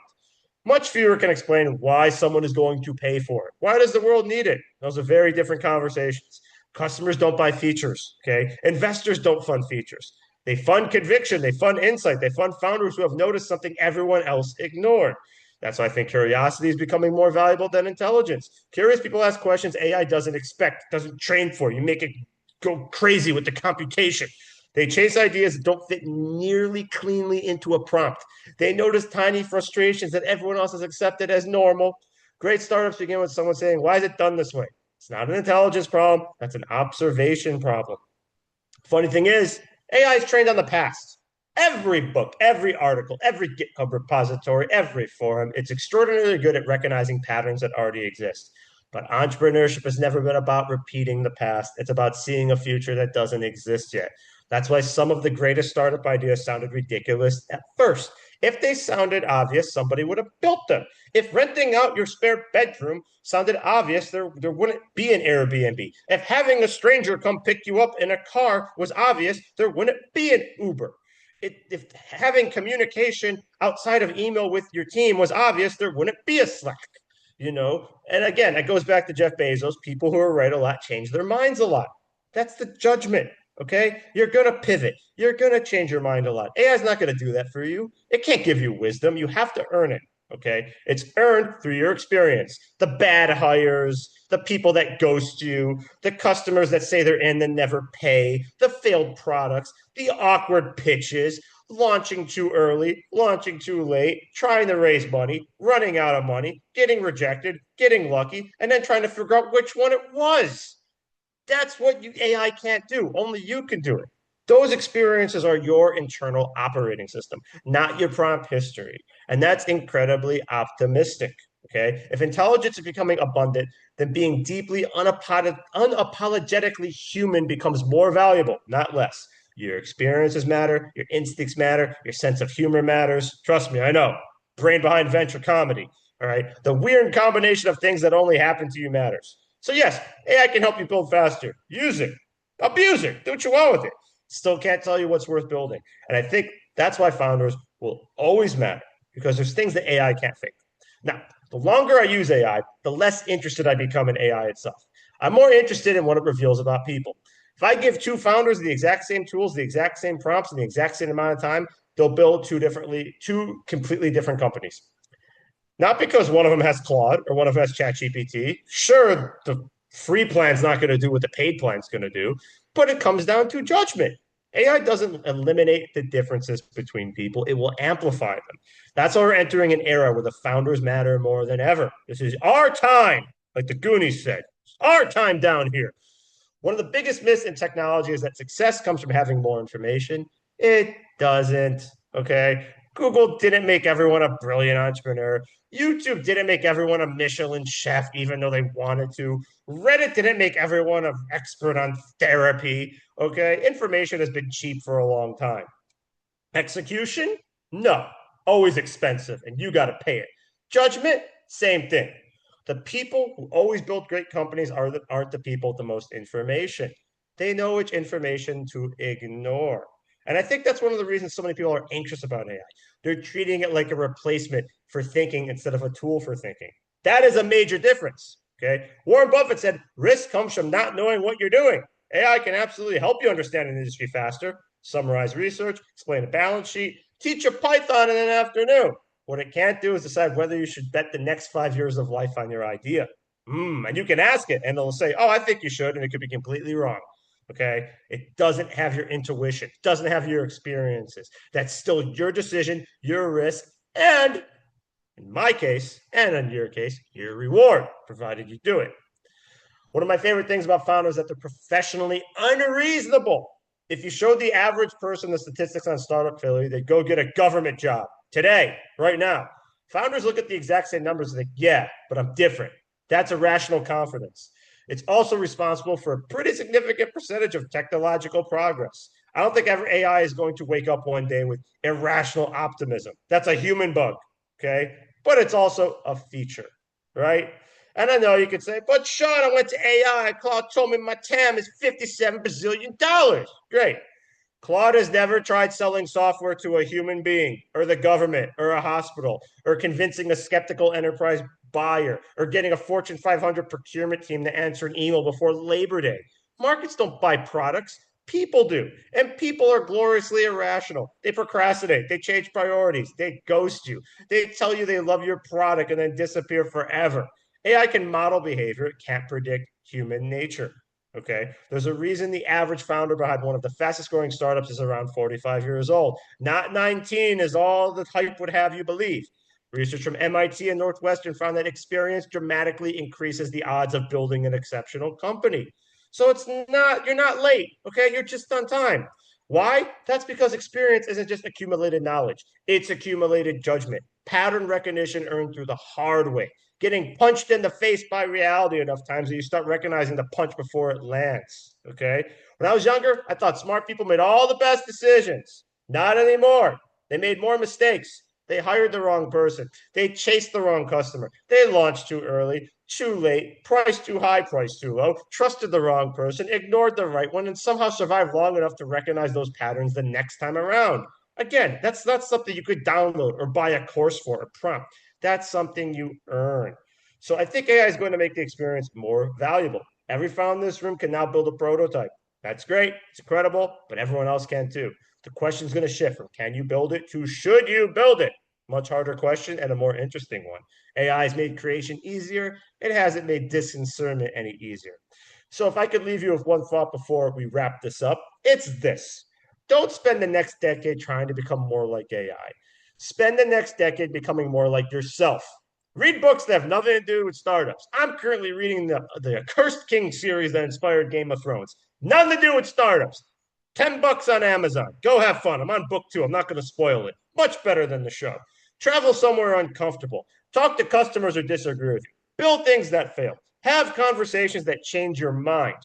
Much fewer can explain why someone is going to pay for it. Why does the world need it? Those are very different conversations. Customers don't buy features, okay? Investors don't fund features. They fund conviction, they fund insight, they fund founders who have noticed something everyone else ignored. That's why I think curiosity is becoming more valuable than intelligence. Curious people ask questions AI doesn't expect, doesn't train for. You make it go crazy with the computation. They chase ideas that don't fit nearly cleanly into a prompt. They notice tiny frustrations that everyone else has accepted as normal. Great startups begin with someone saying, why is it done this way? It's not an intelligence problem. That's an observation problem. Funny thing is, AI is trained on the past. Every book, every article, every GitHub repository, every forum, it's extraordinarily good at recognizing patterns that already exist. But entrepreneurship has never been about repeating the past. It's about seeing a future that doesn't exist yet. That's why some of the greatest startup ideas sounded ridiculous at first. If they sounded obvious, somebody would have built them. If renting out your spare bedroom sounded obvious, there wouldn't be an Airbnb. If having a stranger come pick you up in a car was obvious, there wouldn't be an Uber. If having communication outside of email with your team was obvious, there wouldn't be a Slack. And again, that goes back to Jeff Bezos. People who are right a lot change their minds a lot. That's the judgment. Okay, you're going to pivot. You're going to change your mind a lot. AI is not going to do that for you. It can't give you wisdom. You have to earn it. Okay, it's earned through your experience. The bad hires, the people that ghost you, the customers that say they're in and never pay, the failed products, the awkward pitches, launching too early, launching too late, trying to raise money, running out of money, getting rejected, getting lucky, and then trying to figure out which one it was. That's what AI can't do. Only you can do it. Those experiences are your internal operating system, not your prompt history. And that's incredibly optimistic. Okay. If intelligence is becoming abundant, then being deeply unapologetically human becomes more valuable, not less. Your experiences matter, your instincts matter, your sense of humor matters. Trust me, I know. Brain behind venture comedy. All right. The weird combination of things that only happen to you matters. So yes, AI can help you build faster. Use it. Abuse it. Do what you want with it. Still can't tell you what's worth building. And I think that's why founders will always matter, because there's things that AI can't fix. Now, the longer I use AI, the less interested I become in AI itself. I'm more interested in what it reveals about people. If I give two founders the exact same tools, the exact same prompts, in the exact same amount of time, they'll build two completely different companies. Not because one of them has Claude or one of them has ChatGPT. Sure, the free plan's not going to do what the paid plan's going to do, but it comes down to judgment. AI doesn't eliminate the differences between people. It will amplify them. That's why we're entering an era where the founders matter more than ever. This is our time, like the Goonies said. It's our time down here. One of the biggest myths in technology is that success comes from having more information. It doesn't, okay? Google didn't make everyone a brilliant entrepreneur. YouTube didn't make everyone a Michelin chef, even though they wanted to. Reddit didn't make everyone an expert on therapy. Okay. Information has been cheap for a long time. Execution? No. Always expensive, and you got to pay it. Judgment? Same thing. The people who always build great companies aren't the people with the most information. They know which information to ignore. And I think that's one of the reasons so many people are anxious about AI. They're treating it like a replacement for thinking instead of a tool for thinking. That is a major difference. Okay. Warren Buffett said, risk comes from not knowing what you're doing. AI can absolutely help you understand an industry faster, summarize research, explain a balance sheet, teach you Python in an afternoon. What it can't do is decide whether you should bet the next 5 years of life on your idea. And you can ask it, and it'll say, oh, I think you should, and it could be completely wrong. Okay. It doesn't have your intuition, doesn't have your experiences. That's still your decision, your risk, and in my case, and in your case, your reward, provided you do it. One of my favorite things about founders is that they're professionally unreasonable. If you showed the average person the statistics on startup failure, they'd go get a government job, Today, right now, founders look at the exact same numbers and think, yeah, but I'm different. That's irrational confidence. It's also responsible for a pretty significant percentage of technological progress. I don't think every AI is going to wake up one day with irrational optimism. That's a human bug, okay? But it's also a feature, right? And I know you could say, but Shaun, I went to AI. Claude told me my TAM is $57 bazillion. Great. Claude has never tried selling software to a human being or the government or a hospital or convincing a skeptical enterprise buyer or getting a Fortune 500 procurement team to answer an email before Labor Day. Markets don't buy products. People do. And people are gloriously irrational. They procrastinate. They change priorities. They ghost you. They tell you they love your product and then disappear forever. AI can model behavior. It can't predict human nature. Okay, there's a reason the average founder behind one of the fastest growing startups is around 45 years old, not 19, as all the hype would have you believe. Research from MIT and Northwestern found that experience dramatically increases the odds of building an exceptional company. So you're not late, okay? You're just on time. Why? That's because experience isn't just accumulated knowledge. It's accumulated judgment, pattern recognition earned through the hard way, getting punched in the face by reality enough times that you start recognizing the punch before it lands, okay? When I was younger, I thought smart people made all the best decisions. Not anymore. They made more mistakes. They hired the wrong person. They chased the wrong customer. They launched too early, too late, price too high, price too low, trusted the wrong person, ignored the right one, and somehow survived long enough to recognize those patterns the next time around. Again, that's not something you could download or buy a course for, a prompt. That's something you earn. So I think AI is going to make the experience more valuable. Every founder in this room can now build a prototype. That's great. It's incredible, but everyone else can too. The question is going to shift from can you build it to should you build it? Much harder question and a more interesting one. AI has made creation easier. It hasn't made discernment any easier. So if I could leave you with one thought before we wrap this up, it's this. Don't spend the next decade trying to become more like AI. Spend the next decade becoming more like yourself. Read books that have nothing to do with startups. I'm currently reading the Accursed King series that inspired Game of Thrones. Nothing to do with startups. $10 on Amazon. Go have fun. I'm on book 2. I'm not going to spoil it. Much better than the show. Travel somewhere uncomfortable. Talk to customers who disagree with you. Build things that fail. Have conversations that change your mind.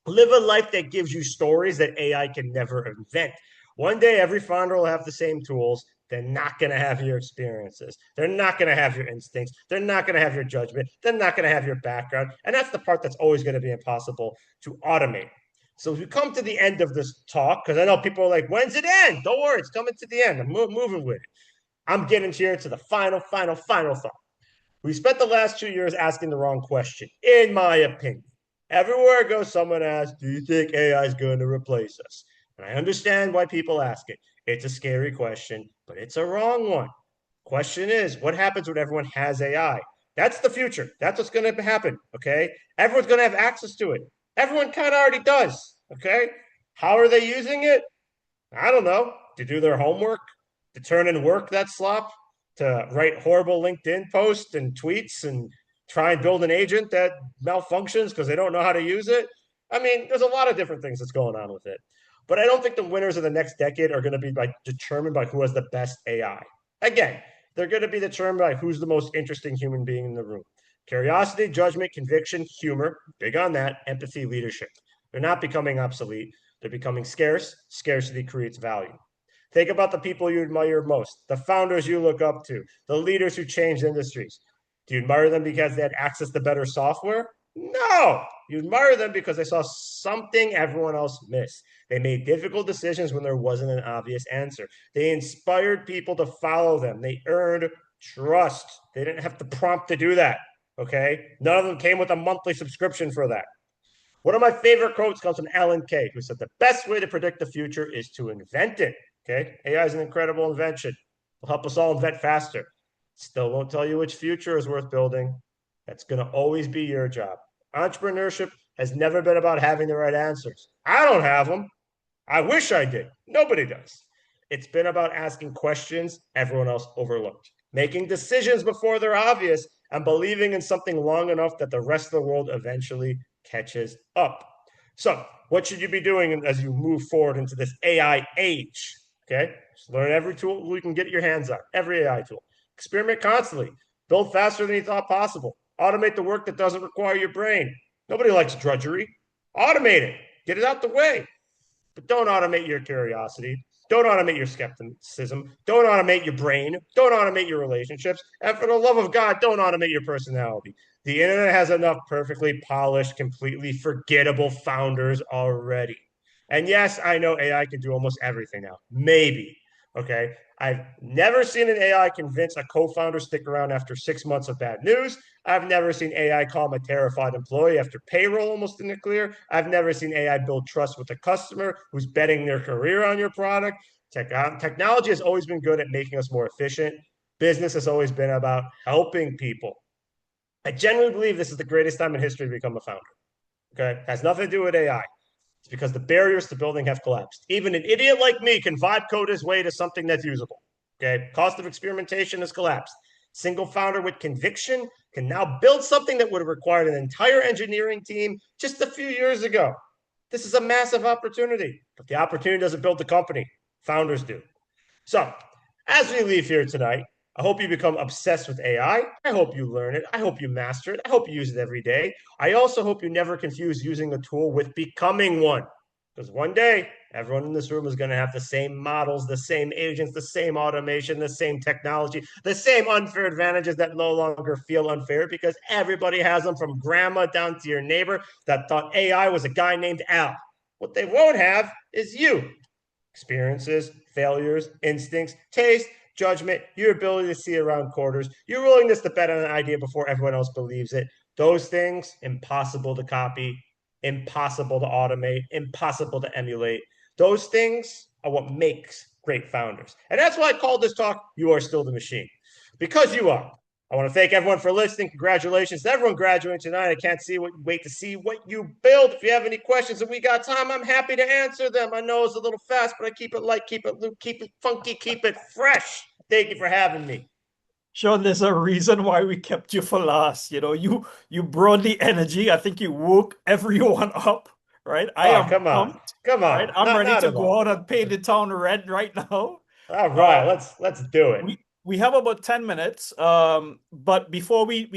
Live a life that gives you stories that AI can never invent. One day, every founder will have the same tools. They're not going to have your experiences. They're not going to have your instincts. They're not going to have your judgment. They're not going to have your background. And that's the part that's always going to be impossible to automate. So as we come to the end of this talk, because I know people are like, when's it end? Don't worry, it's coming to the end. I'm moving with it. I'm getting here to the final thought. We spent the last 2 years asking the wrong question, in my opinion. Everywhere I go, someone asks, do you think AI is going to replace us? And I understand why people ask it. It's a scary question, but it's a wrong one. Question is, what happens when everyone has AI? That's the future. That's what's going to happen, okay? Everyone's going to have access to it. Everyone kind of already does, okay? How are they using it? I don't know. To do their homework? To turn in work that slop? To write horrible LinkedIn posts and tweets and try and build an agent that malfunctions because they don't know how to use it? I mean, there's a lot of different things that's going on with it. But I don't think the winners of the next decade are going to be determined by who has the best AI. Again, they're going to be determined by who's the most interesting human being in the room. Curiosity, judgment, conviction, humor, big on that, empathy, leadership. They're not becoming obsolete. They're becoming scarce. Scarcity creates value. Think about the people you admire most, the founders you look up to, the leaders who changed industries. Do you admire them because they had access to better software? No. You admire them because they saw something everyone else missed. They made difficult decisions when there wasn't an obvious answer. They inspired people to follow them. They earned trust. They didn't have to prompt to do that, okay? None of them came with a monthly subscription for that. One of my favorite quotes comes from Alan Kay, who said, the best way to predict the future is to invent it, okay? AI is an incredible invention. It'll help us all invent faster. Still won't tell you which future is worth building. That's going to always be your job. Entrepreneurship has never been about having the right answers. I don't have them. I wish I did. Nobody does. It's been about asking questions everyone else overlooked, making decisions before they're obvious, and believing in something long enough that the rest of the world eventually catches up. So what should you be doing as you move forward into this AI age? Okay, just learn every tool you can get your hands on, every AI tool. Experiment constantly. Build faster than you thought possible. Automate the work that doesn't require your brain. Nobody likes drudgery. Automate it. Get it out the way. But don't automate your curiosity. Don't automate your skepticism. Don't automate your brain. Don't automate your relationships. And for the love of God, don't automate your personality. The internet has enough perfectly polished, completely forgettable founders already. And yes, I know AI can do almost everything now. Maybe. Okay. I've never seen an AI convince a co-founder stick around after 6 months of bad news. I've never seen AI calm a terrified employee after payroll almost in the clear. I've never seen AI build trust with a customer who's betting their career on your product. Technology has always been good at making us more efficient. Business has always been about helping people. I genuinely believe this is the greatest time in history to become a founder. Okay, it has nothing to do with AI. It's because the barriers to building have collapsed. Even an idiot like me can vibe code his way to something that's usable. Okay, cost of experimentation has collapsed. Single founder with conviction can now build something that would have required an entire engineering team just a few years ago. This is a massive opportunity, but the opportunity doesn't build the company. Founders do. So, as we leave here tonight, I hope you become obsessed with AI. I hope you learn it. I hope you master it. I hope you use it every day. I also hope you never confuse using a tool with becoming one. Because one day, everyone in this room is going to have the same models, the same agents, the same automation, the same technology, the same unfair advantages that no longer feel unfair because everybody has them from grandma down to your neighbor that thought AI was a guy named Al. What they won't have is you. Experiences, failures, instincts, taste, judgment, your ability to see around corners, your willingness to bet on an idea before everyone else believes it. Those things, impossible to copy, impossible to automate, impossible to emulate. Those things are what makes great founders. And that's why I called this talk, You Are Still the Machine. Because you are. I want to thank everyone for listening. Congratulations to everyone graduating tonight. I can't wait to see what you build. If you have any questions and we got time, I'm happy to answer them. I know it's a little fast, but I keep it light, keep it loose, keep it funky, keep it fresh. Thank you for having me. Shaun, there's a reason why we kept you for last. You brought the energy. I think you woke everyone up, right? I am come on. pumped. Come on. Right? I'm ready to go out and pay the town rent right now. All right, let's do it. We have about 10 minutes. But before we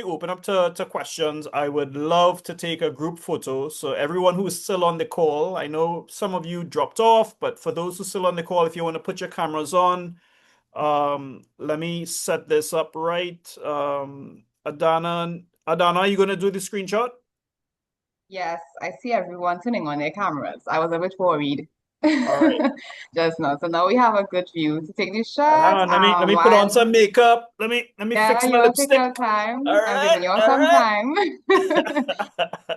open up to questions, I would love to take a group photo. So everyone who is still on the call, I know some of you dropped off, but for those who are still on the call, if you want to put your cameras on, let me set this up right. Adana, are you gonna do the screenshot? Yes, I see everyone turning on their cameras. I was a bit worried. All right. Just now. So now we have a good view to take this shot. Hang on, let me put on some makeup. Let me fix my you lipstick. take your time. All I'm right, giving you all some right. time.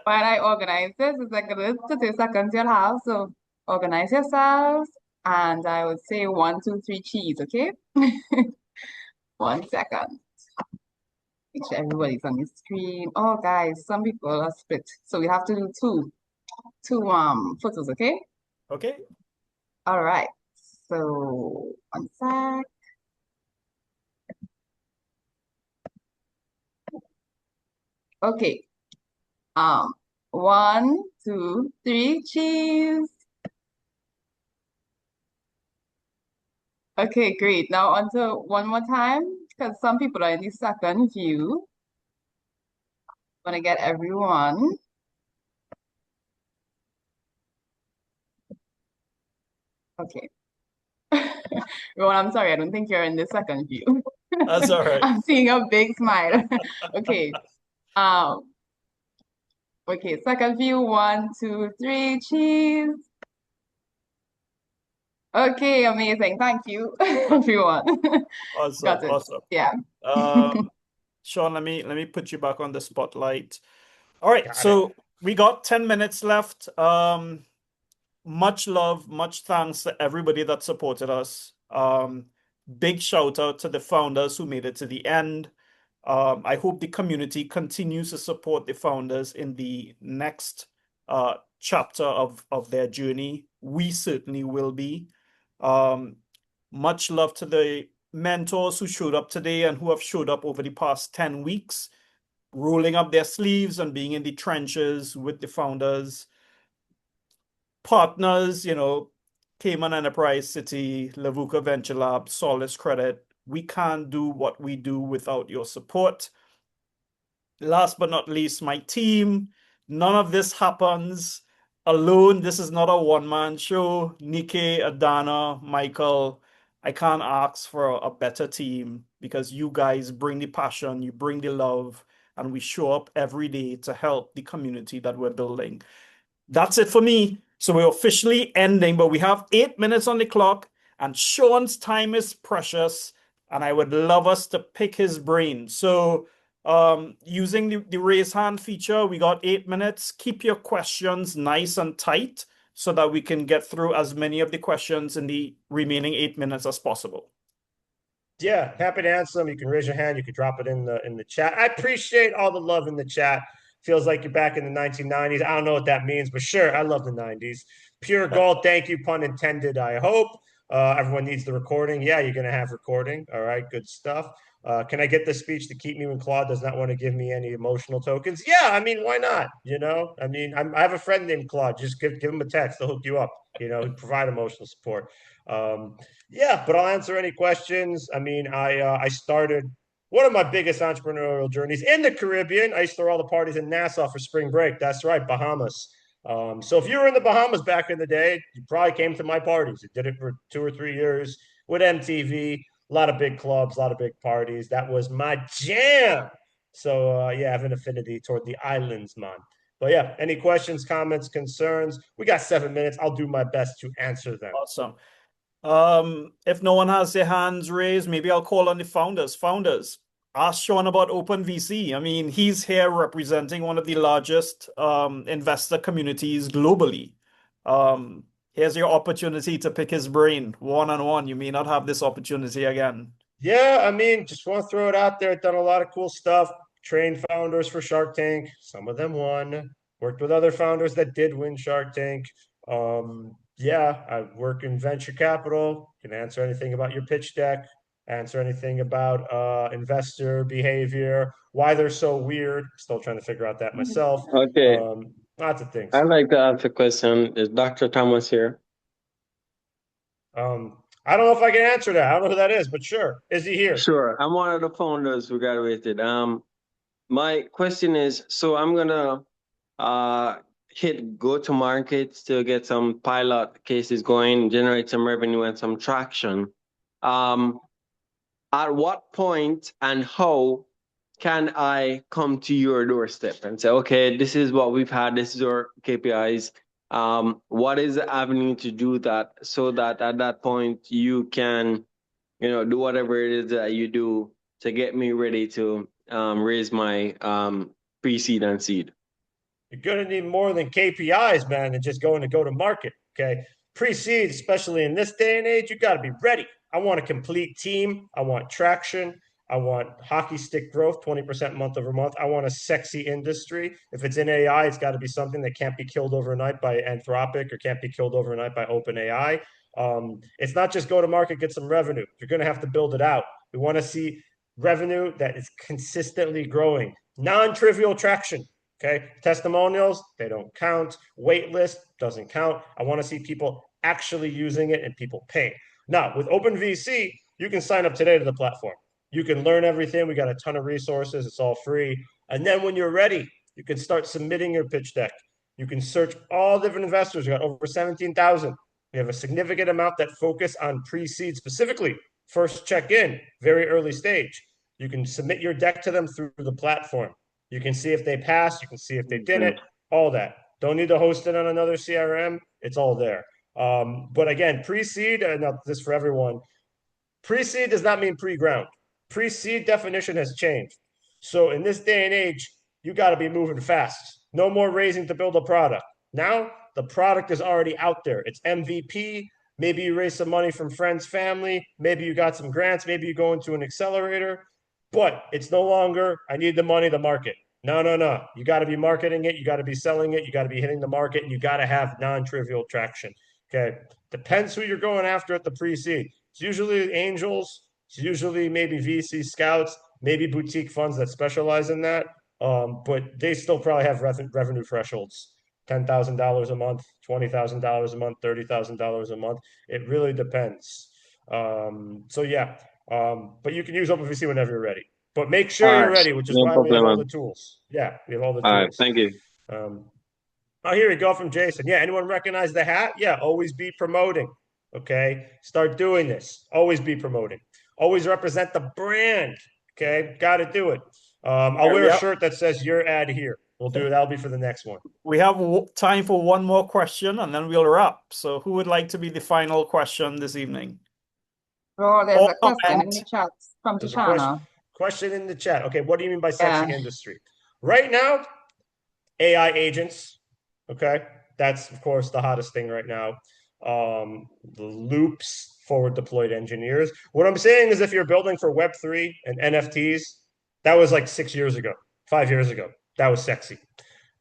While I organize this, it's like a little 30 seconds you'll have. So organize yourselves. And I would say 1, 2, 3 cheese, okay? 1 second. Make sure everybody's on the screen. Oh, guys, some people are split. So we have to do two photos, okay? Okay. All right. So 1 sec. Okay. 1, 2, 3, cheese. Okay, great. Now on to one more time, because some people are in the second view. Want to get everyone. Okay. Rowan, I'm sorry, I don't think you're in the second view. That's all right. I'm seeing a big smile. Okay. Okay, second view, 1, 2, 3, cheese. Okay, amazing. Thank you, everyone. Awesome, Got it. awesome. Yeah. Shaun, let me put you back on the spotlight. All right, so we got 10 minutes left. Much love, much thanks to everybody that supported us. Big shout out to the founders who made it to the end. I hope the community continues to support the founders in the next chapter of their journey. We certainly will be. Much love to the mentors who showed up today and who have showed up over the past 10 weeks, rolling up their sleeves and being in the trenches with the founders. Partners, Cayman Enterprise City, Levuka Venture Lab, Solis Credit, we can't do what we do without your support. Last but not least, my team. None of this happens alone. This is not a one-man show. Nike, Adana, Michael, I can't ask for a better team because you guys bring the passion, you bring the love, and we show up every day to help the community that we're building. That's it for me. So we're officially ending, but we have 8 minutes on the clock, and Shaun's time is precious, and I would love us to pick his brain. So using the raise hand feature, we got 8 minutes. Keep your questions nice and tight so that we can get through as many of the questions in the remaining 8 minutes as possible. Yeah, happy to answer them. You can raise your hand. You can drop it in the chat. I appreciate all the love in the chat. Feels like you're back in the 1990s. I don't know what that means, but sure, I love the 90s. Pure gold. Thank you, pun intended. I hope everyone needs the recording. Yeah, you're gonna have recording. All right, good stuff. Can I get the speech to keep me when Claude does not want to give me any emotional tokens? Yeah, I mean, why not? You know, I mean, I have a friend named Claude. Just give him a text. They'll hook you up. You know, provide emotional support. Yeah, but I'll answer any questions. I mean, I started one of my biggest entrepreneurial journeys in the Caribbean. I used to throw all the parties in Nassau for spring break. That's right, Bahamas. So if you were in the Bahamas back in the day, you probably came to my parties. You did it for 2 or 3 years with MTV. A lot of big clubs, a lot of big parties. That was my jam. So yeah, I have an affinity toward the islands, man. But yeah, any questions, comments, concerns? We got 7 minutes. I'll do my best to answer them. Awesome. If no one has their hands raised, maybe I'll call on the founders. Founders, ask Shaun about OpenVC. I mean, he's here representing one of the largest investor communities globally. Here's your opportunity to pick his brain one-on-one. You may not have this opportunity again. Yeah, I mean, just want to throw it out there. Done a lot of cool stuff. Trained founders for Shark Tank. Some of them won. Worked with other founders that did win Shark Tank. Yeah, I work in venture capital. Can answer anything about your pitch deck. Answer anything about investor behavior. Why they're so weird. Still trying to figure out that myself. Okay. Lots of things. I'd like to ask a question. Is Dr. Thomas here? I don't know if I can answer that. I don't know who that is, but sure. Is he here? Sure. I'm one of the founders who graduated. My question is, so I'm gonna hit go-to-market to get some pilot cases going, generate some revenue and some traction. At what point and how can I come to your doorstep and say, okay, this is what we've had, this is our KPIs. What is the avenue to do that so that at that point you can, you know, do whatever it is that you do to get me ready to raise my pre-seed and seed? You're going to need more than KPIs, man, than just going to go to market. Okay. Pre-seed, especially in this day and age, you got to be ready. I want a complete team. I want traction. I want hockey stick growth, 20% month over month. I want a sexy industry. If it's in AI, it's got to be something that can't be killed overnight by Anthropic or can't be killed overnight by OpenAI. It's not just go to market, get some revenue. You're going to have to build it out. We want to see revenue that is consistently growing, non-trivial traction. Okay. Testimonials, they don't count. Waitlist doesn't count. I want to see people actually using it and people paying. Now, with OpenVC, you can sign up today to the platform. You can learn everything. We got a ton of resources. It's all free. And then when you're ready, you can start submitting your pitch deck. You can search all different investors. We got over 17,000. We have a significant amount that focus on pre-seed specifically. First check-in, very early stage. You can submit your deck to them through the platform. You can see if they passed. You can see if they didn't. All that. Don't need to host it on another CRM. It's all there. But again, pre-seed, and this for everyone, pre-seed does not mean pre-ground. Pre-seed definition has changed. So in this day and age, you got to be moving fast. No more raising to build a product. Now, the product is already out there. It's MVP. Maybe you raise some money from friends, family. Maybe you got some grants. Maybe you go into an accelerator. But it's no longer, I need the money, the market. No. You got to be marketing it. You got to be selling it. You got to be hitting the market. And you got to have non-trivial traction. Okay. Depends who you're going after at the pre-seed. It's usually angels. It's usually maybe VC scouts, maybe boutique funds that specialize in that. But they still probably have revenue thresholds. $10,000 a month, $20,000 a month, $30,000 a month. It really depends. So yeah, but you can use OpenVC whenever you're ready. But make sure All you're right, ready, which is no why we have all the problem. tools. Yeah, we have all the All right, tools. thank you. Oh, here we go from Jason. Yeah, anyone recognize the hat? Yeah, always be promoting. Okay, start doing this. Always be promoting. Always represent the brand. Okay, got to do it. I'll wear a shirt that says your ad here. We'll do it. That'll be for the next one. We have time for one more question and then we'll wrap. So who would like to be the final question this evening? Oh, there's a question in the chat from There's Tishana. Question in the chat. Okay, what do you mean by sexy industry? Right now, AI agents. Okay, that's of course the hottest thing right now. The loops, forward deployed engineers. What I'm saying is, if you're building for Web3 and NFTs, that was like 6 years ago, 5 years ago. That was sexy.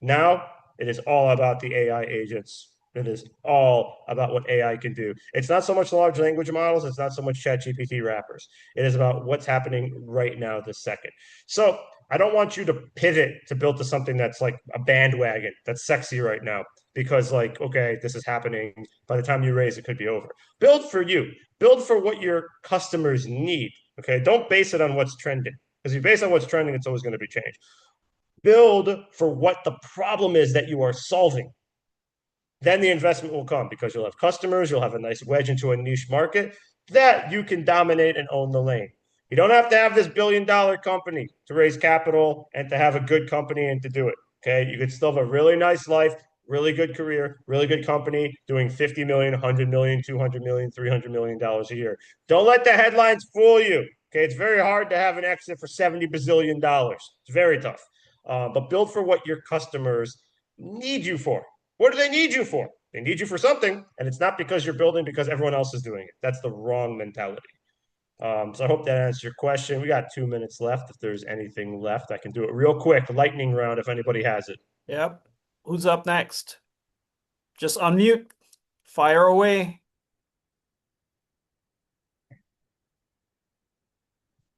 Now it is all about the AI agents. It is all about what AI can do. It's not so much large language models. It's not so much ChatGPT wrappers. It is about what's happening right now, this second. So I don't want you to pivot to build to something that's like a bandwagon, that's sexy right now, because like, okay, this is happening. By the time you raise, it could be over. Build for you. Build for what your customers need. Okay, don't base it on what's trending, because if you base it on what's trending, it's always going to be changed. Build for what the problem is that you are solving. Then the investment will come, because you'll have customers, you'll have a nice wedge into a niche market that you can dominate and own the lane. You don't have to have this billion-dollar company to raise capital and to have a good company and to do it. Okay, you could still have a really nice life, really good career, really good company doing 50 million, 100 million, 200 million, 300 million dollars a year. Don't let the headlines fool you. Okay, it's very hard to have an exit for 70 bazillion dollars. It's very tough. But build for what your customers need you for. What do they need you for? They need you for something, and it's not because you're building because everyone else is doing it. That's the wrong mentality. So I hope that answers your question. We got 2 minutes left. If there's anything left, I can do it real quick. Lightning round, if anybody has it. Yep. Who's up next? Just unmute. Fire away.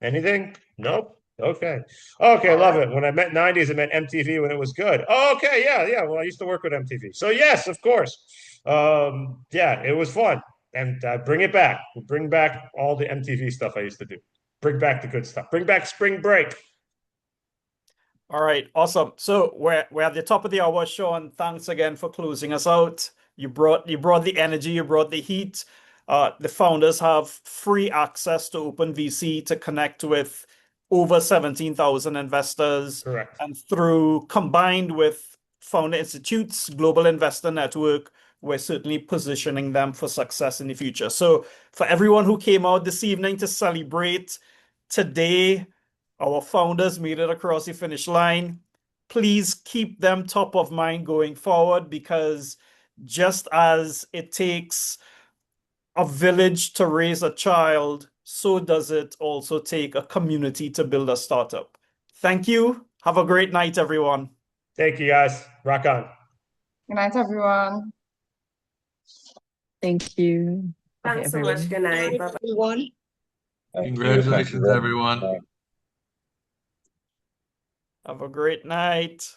Anything? Nope. Okay. Okay, love it. When I meant 90s, I meant MTV when it was good. Okay, yeah. Well, I used to work with MTV. So yes, of course. Yeah, it was fun. And bring it back. Bring back all the MTV stuff I used to do. Bring back the good stuff. Bring back spring break. All right, awesome. So we're at the top of the hour, Shaun. Thanks again for closing us out. You brought the energy, you brought the heat. The founders have free access to OpenVC to connect with over 17,000 investors. Correct. And combined with Founder Institute's Global Investor Network, we're certainly positioning them for success in the future. So for everyone who came out this evening to celebrate today, our founders made it across the finish line. Please keep them top of mind going forward, because just as it takes a village to raise a child, so does it also take a community to build a startup. Thank you. Have a great night, everyone. Thank you, guys. Rock on. Good night, everyone. Thank you. Thanks so much. Good night. Bye-bye. Everyone. Congratulations, everyone. Have a great night.